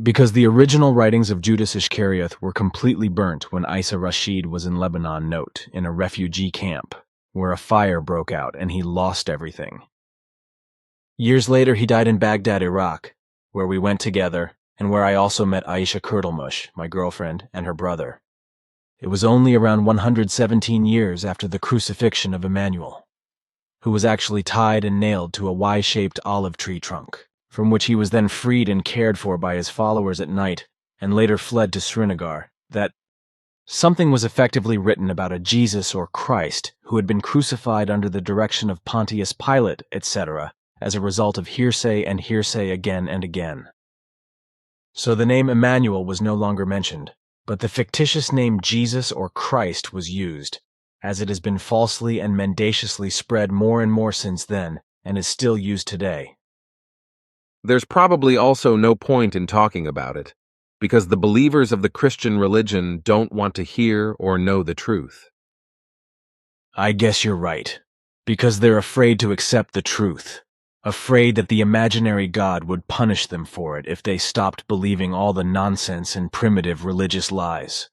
Because the original writings of Judas Iscarioth were completely burnt when Isa Rashid was in Lebanon, in a refugee camp, where a fire broke out and he lost everything. Years later, he died in Baghdad, Iraq, where we went together and where I also met Aisha Kurtulmush, my girlfriend, and her brother. It was only around 117 years after the crucifixion of Emanuel, who was actually tied and nailed to a Y-shaped olive tree trunk, from which he was then freed and cared for by his followers at night, and later fled to Srinagar, that something was effectively written about a Jesus or Christ who had been crucified under the direction of Pontius Pilate, etc., as a result of hearsay and hearsay again and again. So the name Emanuel was no longer mentioned, but the fictitious name Jesus or Christ was used, as it has been falsely and mendaciously spread more and more since then, and is still used today. There's probably also no point in talking about it, because the believers of the Christian religion don't want to hear or know the truth. I guess you're right, because they're afraid to accept the truth, afraid that the imaginary God would punish them for it if they stopped believing all the nonsense and primitive religious lies.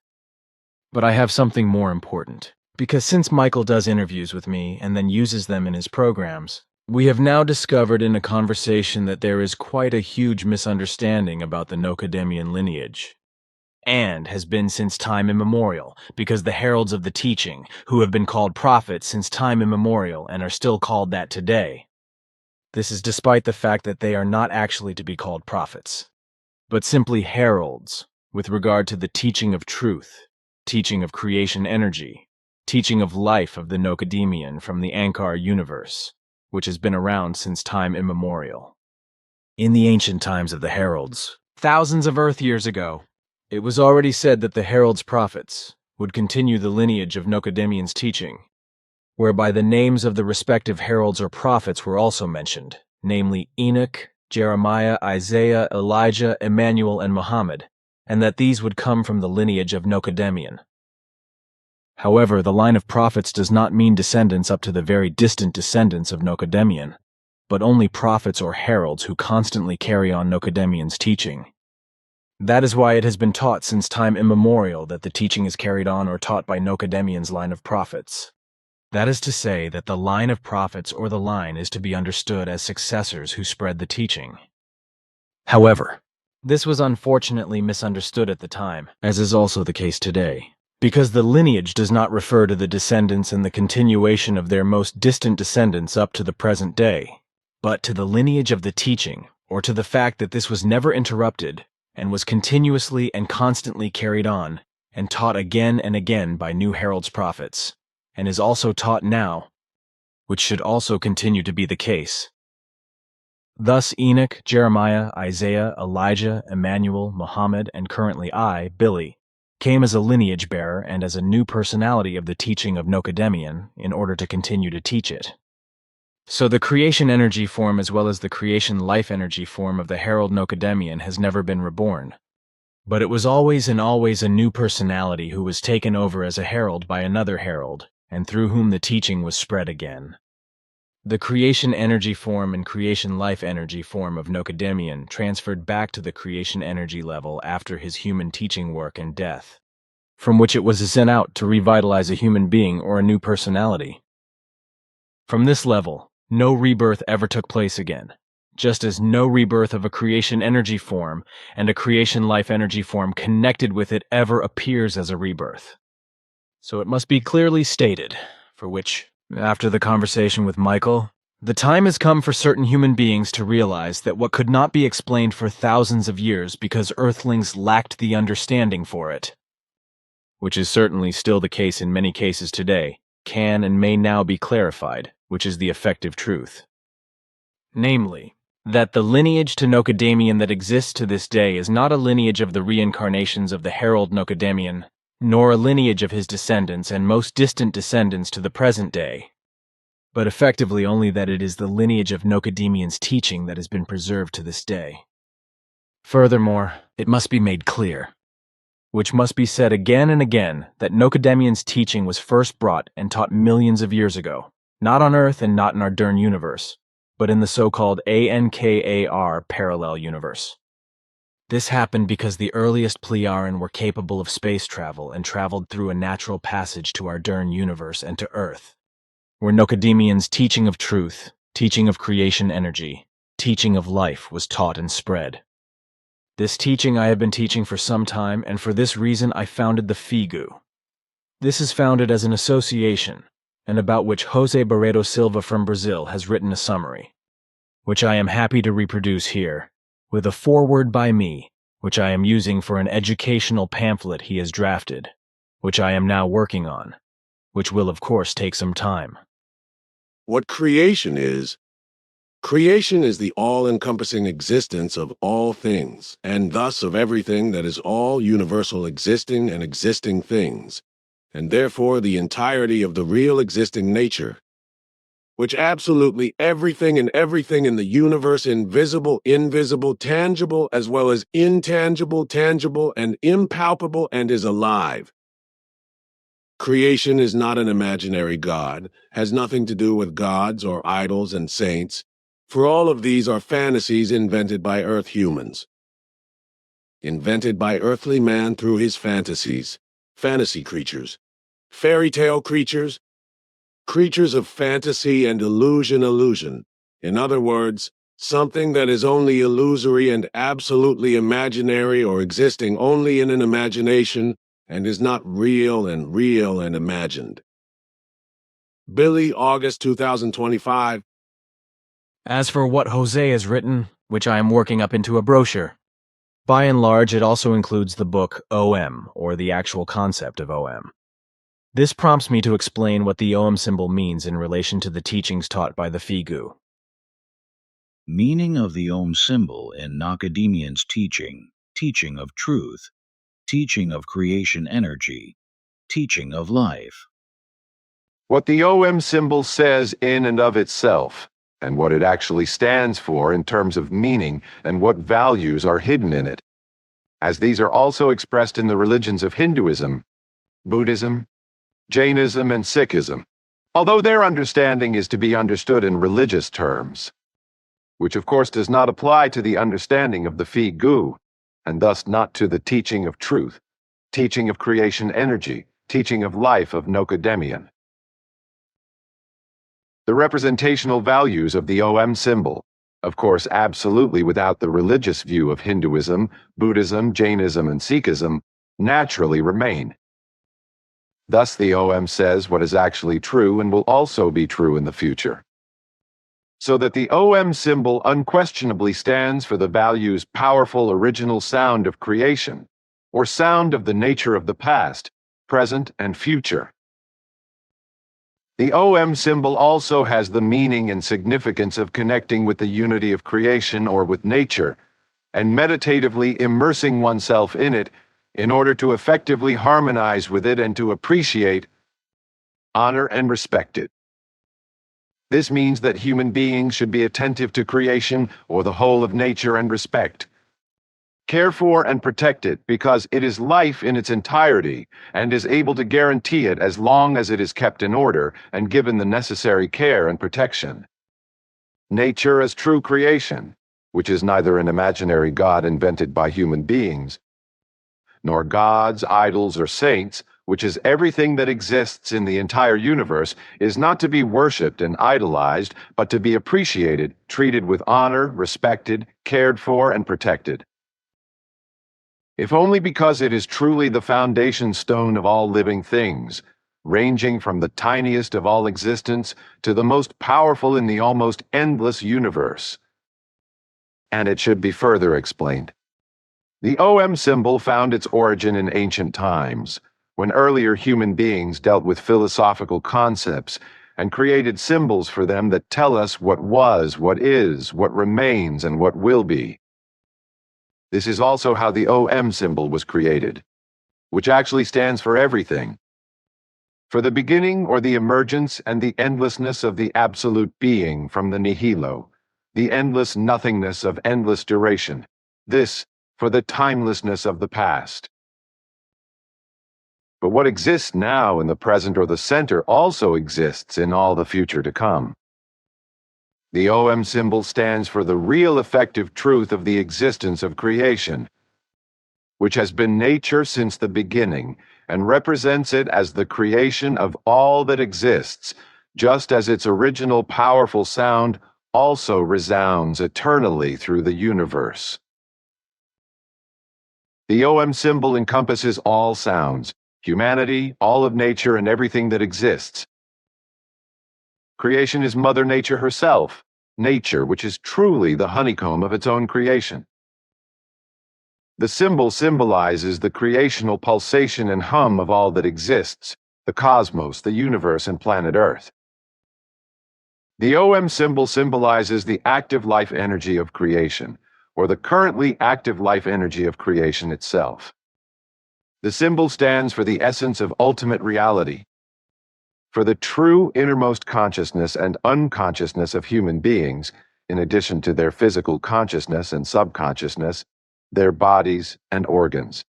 But I have something more important, because since Michael does interviews with me and then uses them in his programs, we have now discovered in a conversation that there is quite a huge misunderstanding about the Noademian lineage, and has been since time immemorial, because the heralds of the teaching, who have been called prophets since time immemorial and are still called that today. This is despite the fact that they are not actually to be called prophets, but simply heralds with regard to the teaching of truth, teaching of creation energy, teaching of life of the Noademian from the Ankar universe, which has been around since time immemorial. In the ancient times of the heralds, thousands of Earth years ago, it was already said that the heralds' prophets would continue the lineage of Noademian's teaching, whereby the names of the respective heralds or prophets were also mentioned, namely Enoch, Jeremiah, Isaiah, Elijah, Emanuel, and Muhammad, and that these would come from the lineage of Noademian. However, the line of prophets does not mean descendants up to the very distant descendants of Noademian, but only prophets or heralds who constantly carry on Noademian's teaching. That is why it has been taught since time immemorial that the teaching is carried on or taught by Noademian's line of prophets. That is to say that the line of prophets or the line is to be understood as successors who spread the teaching. However, this was unfortunately misunderstood at the time, as is also the case today, because the lineage does not refer to the descendants and the continuation of their most distant descendants up to the present day, but to the lineage of the teaching, or to the fact that this was never interrupted and was continuously and constantly carried on and taught again and again by new heralds prophets, and is also taught now, which should also continue to be the case. Thus Enoch, Jeremiah, Isaiah, Elijah, Emanuel, Muhammad, and currently I, Billy, came as a lineage bearer and as a new personality of the teaching of Noademian in order to continue to teach it. So the creation energy form as well as the creation life energy form of the herald Noademian has never been reborn. But it was always and always a new personality who was taken over as a herald by another herald, and through whom the teaching was spread again. The creation energy form and creation life energy form of Noademian transferred back to the creation energy level after his human teaching work and death, from which it was sent out to revitalize a human being or a new personality. From this level, no rebirth ever took place again, just as no rebirth of a creation energy form and a creation life energy form connected with it ever appears as a rebirth. So it must be clearly stated, for which, after the conversation with Michael, the time has come for certain human beings to realize that what could not be explained for thousands of years because Earthlings lacked the understanding for it, which is certainly still the case in many cases today, can and may now be clarified, which is the effective truth. Namely, that the lineage to Noademian that exists to this day is not a lineage of the reincarnations of the herald Noademian, nor a lineage of his descendants and most distant descendants to the present day, but effectively only that it is the lineage of Noademian's teaching that has been preserved to this day. Furthermore, it must be made clear, which must be said again and again, that Noademian's teaching was first brought and taught millions of years ago, not on Earth and not in our Dern universe, but in the so-called Ankar parallel universe. This happened because the earliest Plejarin were capable of space travel and traveled through a natural passage to our Dern universe and to Earth, where Noademian's teaching of truth, teaching of creation energy, teaching of life was taught and spread. This teaching I have been teaching for some time, and for this reason I founded the FIGU, This is founded as an association, and about which Jose Barreto Silva from Brazil has written a summary, which I am happy to reproduce here, with a foreword by me, which I am using for an educational pamphlet he has drafted, which I am now working on, which will of course take some time. What creation is the all-encompassing existence of all things, and thus of everything that is all universal existing and existing things, and therefore the entirety of the real existing nature, which absolutely everything and everything in the universe, invisible, invisible, tangible, as well as intangible, tangible, and impalpable, and is alive. Creation is not an imaginary God, has nothing to do with gods or idols and saints, for all of these are fantasies invented by Earth humans. Invented by earthly man through his fantasies, fantasy creatures, fairy tale creatures, creatures of fantasy and illusion. In other words, something that is only illusory and absolutely imaginary or existing only in an imagination and is not real and imagined. Billy, August 2025. As for what Jose has written, which I am working up into a brochure, by and large it also includes the book OM, or the actual concept of OM. This prompts me to explain what the OM symbol means in relation to the teachings taught by the FIGU. Meaning of the Om symbol in Noademian's teaching of truth, teaching of creation energy, teaching of life. What the OM symbol says in and of itself, and what it actually stands for in terms of meaning and what values are hidden in it, as these are also expressed in the religions of Hinduism, Buddhism, Jainism, and Sikhism, although their understanding is to be understood in religious terms, which of course does not apply to the understanding of the FIGU, and thus not to the teaching of truth, teaching of creation energy, teaching of life of Noademian. The representational values of the OM symbol, of course absolutely without the religious view of Hinduism, Buddhism, Jainism, and Sikhism, naturally remain. Thus the OM says what is actually true and will also be true in the future. So that the OM symbol unquestionably stands for the values powerful original sound of creation, or sound of the nature of the past, present, and future. The OM symbol also has the meaning and significance of connecting with the unity of creation or with nature, and meditatively immersing oneself in it in order to effectively harmonize with it and to appreciate, honor, and respect it. This means that human beings should be attentive to creation or the whole of nature and respect. Care for and protect it because it is life in its entirety and is able to guarantee it as long as it is kept in order and given the necessary care and protection. Nature as true creation, which is neither an imaginary God invented by human beings, nor gods, idols, or saints, which is everything that exists in the entire universe, is not to be worshipped and idolized, but to be appreciated, treated with honor, respected, cared for, and protected. If only because it is truly the foundation stone of all living things, ranging from the tiniest of all existence to the most powerful in the almost endless universe. And it should be further explained. The OM symbol found its origin in ancient times, when earlier human beings dealt with philosophical concepts and created symbols for them that tell us what was, what is, what remains, and what will be. This is also how the OM symbol was created, which actually stands for everything. For the beginning or the emergence and the endlessness of the absolute being from the nihilo, the endless nothingness of endless duration. This for the timelessness of the past. But what exists now in the present or the center also exists in all the future to come. The OM symbol stands for the real effective truth of the existence of creation, which has been nature since the beginning, and represents it as the creation of all that exists, just as its original powerful sound also resounds eternally through the universe. The OM symbol encompasses all sounds, humanity, all of nature, and everything that exists. Creation is Mother Nature herself, nature, which is truly the honeycomb of its own creation. The symbol symbolizes the creational pulsation and hum of all that exists, the cosmos, the universe, and planet Earth. The OM symbol symbolizes the active life energy of creation, or the currently active life energy of creation itself. The symbol stands for the essence of ultimate reality, for the true innermost consciousness and unconsciousness of human beings, in addition to their physical consciousness and subconsciousness, their bodies and organs.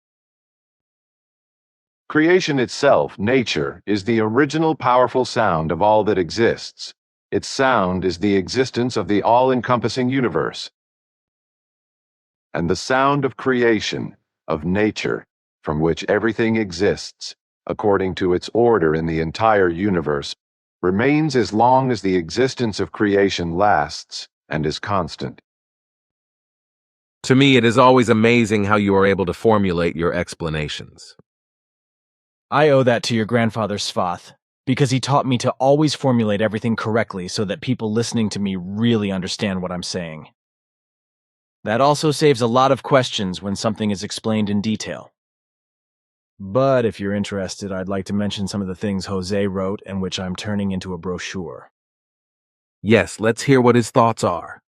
Creation itself, nature, is the original powerful sound of all that exists. Its sound is the existence of the all-encompassing universe. And the sound of creation, of nature, from which everything exists, according to its order in the entire universe, remains as long as the existence of creation lasts and is constant. To me, it is always amazing how you are able to formulate your explanations. I owe that to your grandfather Svath, because he taught me to always formulate everything correctly so that people listening to me really understand what I'm saying. That also saves a lot of questions when something is explained in detail. But if you're interested, I'd like to mention some of the things Jose wrote and which I'm turning into a brochure. Yes, let's hear what his thoughts are.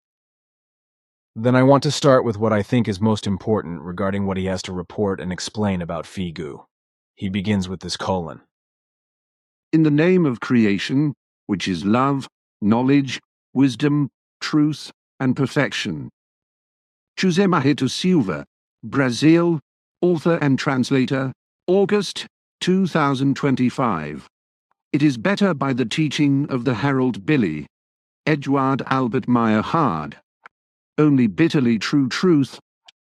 Then I want to start with what I think is most important regarding what he has to report and explain about FIGU. He begins with this colon. In the name of creation, which is love, knowledge, wisdom, truth, and perfection. José Marito Silva, Brazil, author and translator, August 2025. It is better by the teaching of the Herald Billy, Eduard Albert Meyer Hard. Only bitterly true truth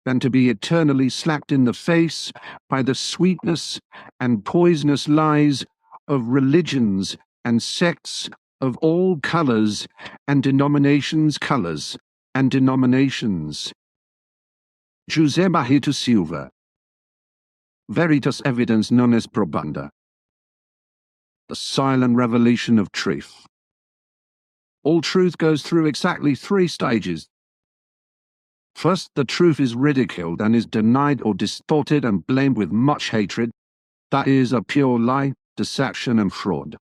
than to be eternally slapped in the face by the sweetness and poisonous lies of religions and sects of all colors and denominations, José Marito Silva. Veritas evidens non est probanda. The silent revelation of truth. All truth goes through exactly 3 stages. First, the truth is ridiculed and is denied or distorted and blamed with much hatred. That is a pure lie, deception, and fraud.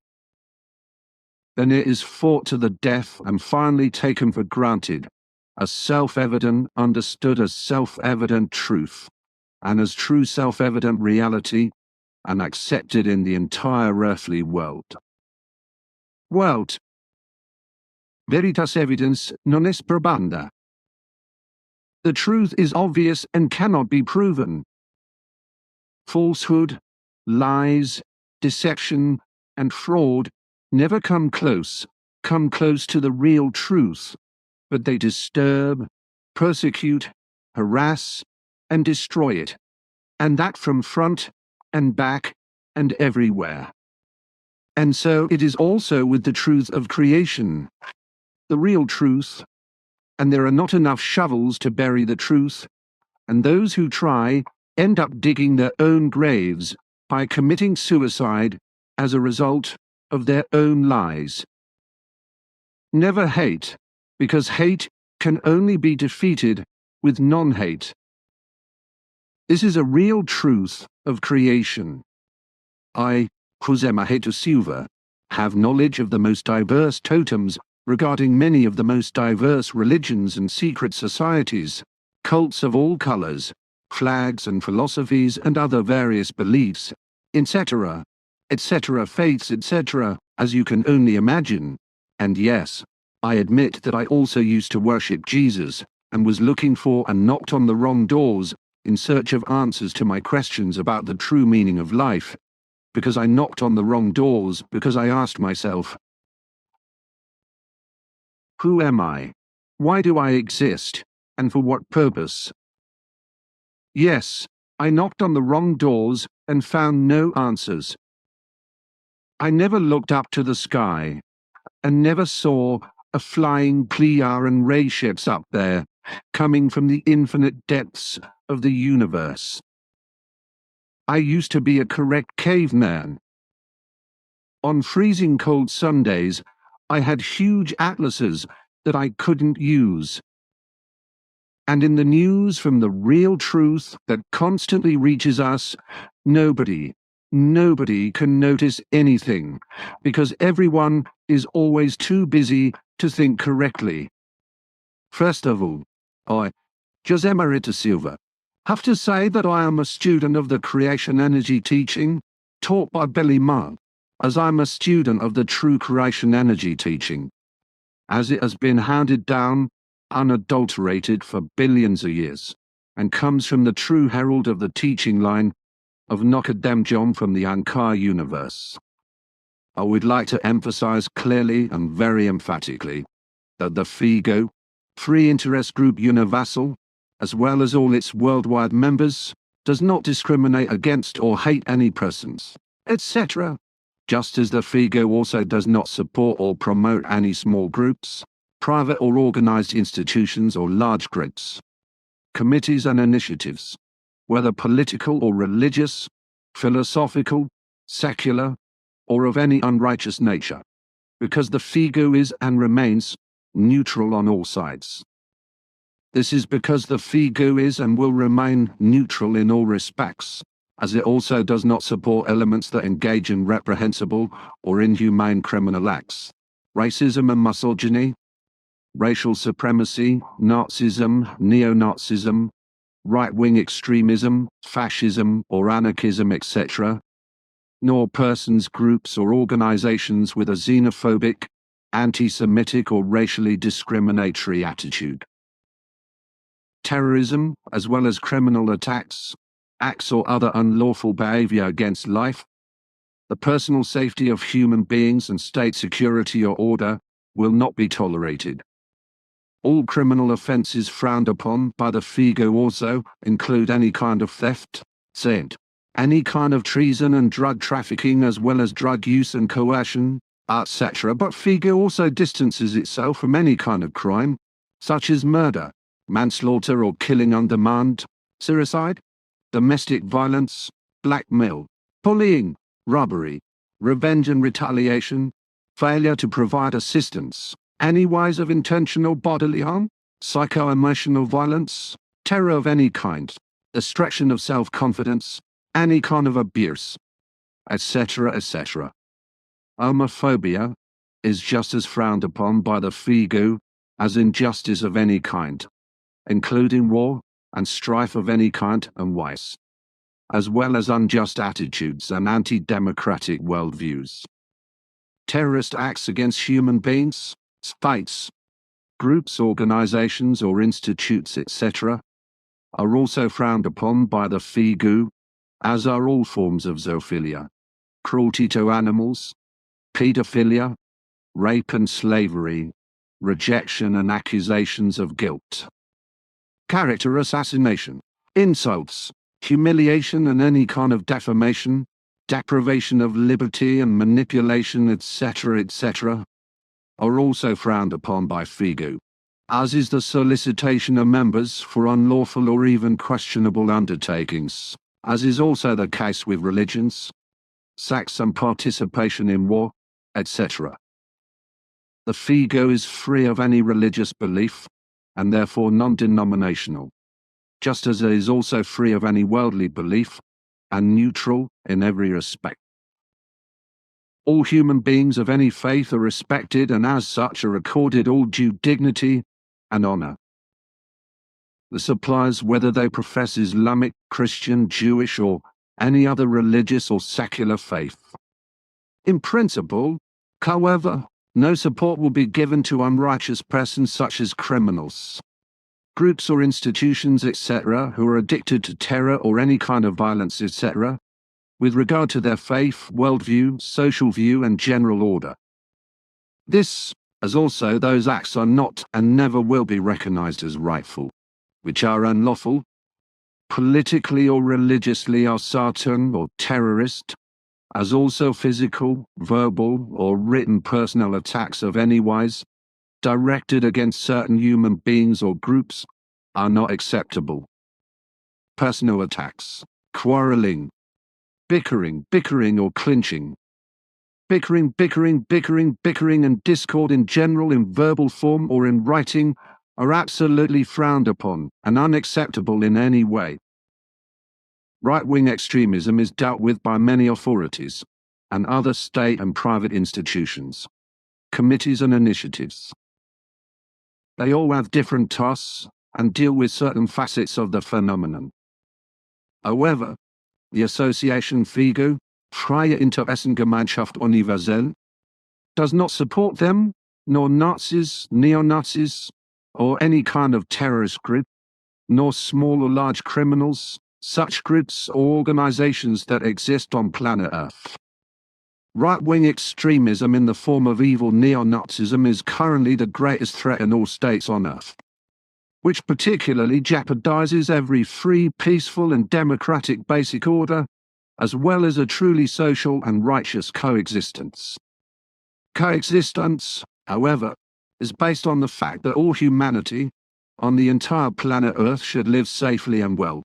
Then it is fought to the death and finally taken for granted as self-evident, understood as self-evident truth, and as true self-evident reality, and accepted in the entire earthly world. Veritas evidens non est probanda. The truth is obvious and cannot be proven. Falsehood, lies, deception, and fraud never come close to the real truth, but they disturb, persecute, harass, and destroy it, and that from front and back and everywhere. And so it is also with the truth of creation, the real truth, and there are not enough shovels to bury the truth, and those who try end up digging their own graves by committing suicide as a result of their own lies. Never hate, because hate can only be defeated with non-hate. This is a real truth of creation. I, José Marito Silva, have knowledge of the most diverse totems regarding many of the most diverse religions and secret societies, cults of all colors, flags and philosophies and other various beliefs, etc., faiths, etc., as you can only imagine. And yes, I admit that I also used to worship Jesus and was looking for and knocked on the wrong doors in search of answers to my questions about the true meaning of life, because I knocked on the wrong doors because I asked myself, who am I? Why do I exist? And for what purpose? Yes, I knocked on the wrong doors and found no answers. I never looked up to the sky and never saw a flying Pleiar and ray ships up there, coming from the infinite depths of the universe. I used to be a correct caveman. On freezing cold Sundays, I had huge atlases that I couldn't use. And in the news from the real truth that constantly reaches us, nobody can notice anything, because everyone is always too busy to think correctly. First of all, I, José Marita Silva, have to say that I am a student of the creation energy teaching taught by Billy Ma, as I'm a student of the true creation energy teaching, as it has been handed down unadulterated for billions of years, and comes from the true herald of the teaching line of Noademian from the Ankar universe. I would like to emphasize clearly and very emphatically that the FIGU, Free Interest Group Universal, as well as all its worldwide members, does not discriminate against or hate any persons, etc., just as the FIGU also does not support or promote any small groups, private or organized institutions or large groups, committees and initiatives, whether political or religious, philosophical, secular, or of any unrighteous nature, because the FIGU is and remains neutral on all sides. This is because the FIGU is and will remain neutral in all respects, as it also does not support elements that engage in reprehensible or inhumane criminal acts, racism and misogyny, racial supremacy, Nazism, neo-Nazism, right-wing extremism, fascism or anarchism, etc., nor persons, groups or organizations with a xenophobic, anti-Semitic or racially discriminatory attitude. Terrorism, as well as criminal attacks, acts or other unlawful behavior against life, the personal safety of human beings and state security or order will not be tolerated. All criminal offences frowned upon by the FIGU also include any kind of theft, any kind of treason and drug trafficking, as well as drug use and coercion, etc. But FIGU also distances itself from any kind of crime, such as murder, manslaughter or killing on demand, suicide, domestic violence, blackmail, bullying, robbery, revenge and retaliation, failure to provide assistance, any wise of intentional bodily harm, psycho-emotional violence, terror of any kind, destruction of self-confidence, any kind of abuse, etc., etc. Homophobia is just as frowned upon by the FIGU as injustice of any kind, including war and strife of any kind and vice, as well as unjust attitudes and anti-democratic worldviews. Terrorist acts against human beings, states, groups, organizations or institutes, etc., are also frowned upon by the FIGU, as are all forms of zoophilia, cruelty to animals, pedophilia, rape and slavery, rejection and accusations of guilt, character assassination, insults, humiliation and any kind of defamation, deprivation of liberty and manipulation, etc., etc., are also frowned upon by FIGU, as is the solicitation of members for unlawful or even questionable undertakings, as is also the case with religions, sex and participation in war, etc. The FIGU is free of any religious belief, and therefore non-denominational, just as it is also free of any worldly belief, and neutral in every respect. All human beings of any faith are respected and as such are accorded all due dignity and honor. This applies whether they profess Islamic, Christian, Jewish or any other religious or secular faith. In principle, however, no support will be given to unrighteous persons such as criminals, groups or institutions, etc., who are addicted to terror or any kind of violence, etc., with regard to their faith, worldview, social view, and general order. This, as also those acts are not and never will be recognized as rightful, which are unlawful, politically or religiously are certain or terrorist, as also physical, verbal, or written personal attacks of any wise, directed against certain human beings or groups, are not acceptable. Personal attacks, quarreling, bickering, or clinching. Bickering, and discord in general in verbal form or in writing are absolutely frowned upon and unacceptable in any way. Right-wing extremism is dealt with by many authorities and other state and private institutions, committees and initiatives. They all have different tasks and deal with certain facets of the phenomenon. However, the association FIGU, Freie Interessengemeinschaft Universell, does not support them, nor Nazis, neo-Nazis, or any kind of terrorist group, nor small or large criminals, such groups or organizations that exist on planet Earth. Right-wing extremism in the form of evil neo-Nazism is currently the greatest threat in all states on Earth, which particularly jeopardizes every free, peaceful and democratic basic order, as well as a truly social and righteous coexistence. Coexistence, however, is based on the fact that all humanity on the entire planet Earth should live safely and well,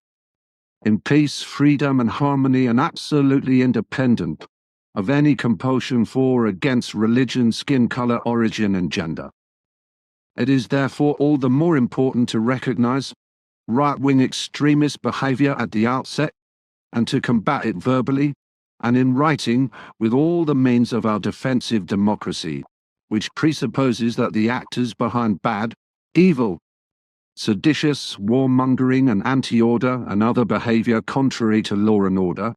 in peace, freedom and harmony, and absolutely independent of any compulsion for or against religion, skin color, origin and gender. It is therefore all the more important to recognize right-wing extremist behavior at the outset and to combat it verbally and in writing with all the means of our defensive democracy, which presupposes that the actors behind bad, evil, seditious, warmongering and anti-order and other behavior contrary to law and order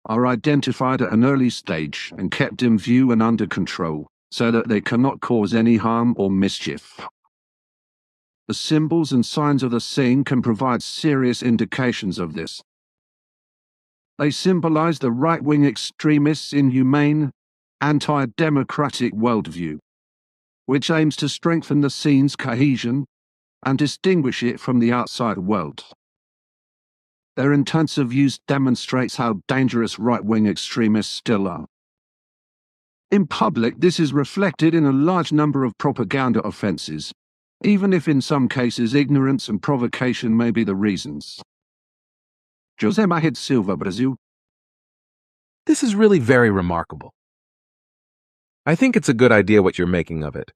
are identified at an early stage and kept in view and under control so that they cannot cause any harm or mischief. The symbols and signs of the scene can provide serious indications of this. They symbolize the right-wing extremists' inhumane, anti-democratic worldview, which aims to strengthen the scene's cohesion and distinguish it from the outside world. Their intensive use demonstrates how dangerous right-wing extremists still are. In public, this is reflected in a large number of propaganda offences, even if in some cases ignorance and provocation may be the reasons. José Mahid Silva, Brazil. This is really very remarkable. I think it's a good idea what you're making of it,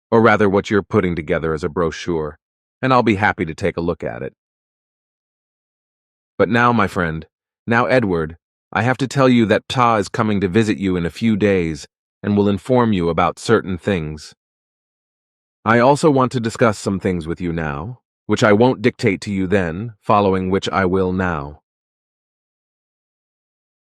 or rather what you're putting together as a brochure, and I'll be happy to take a look at it. But now, my friend, now Eduard, I have to tell you that Ta is coming to visit you in a few days and will inform you about certain things. I also want to discuss some things with you now, which I won't dictate to you then, following which I will now.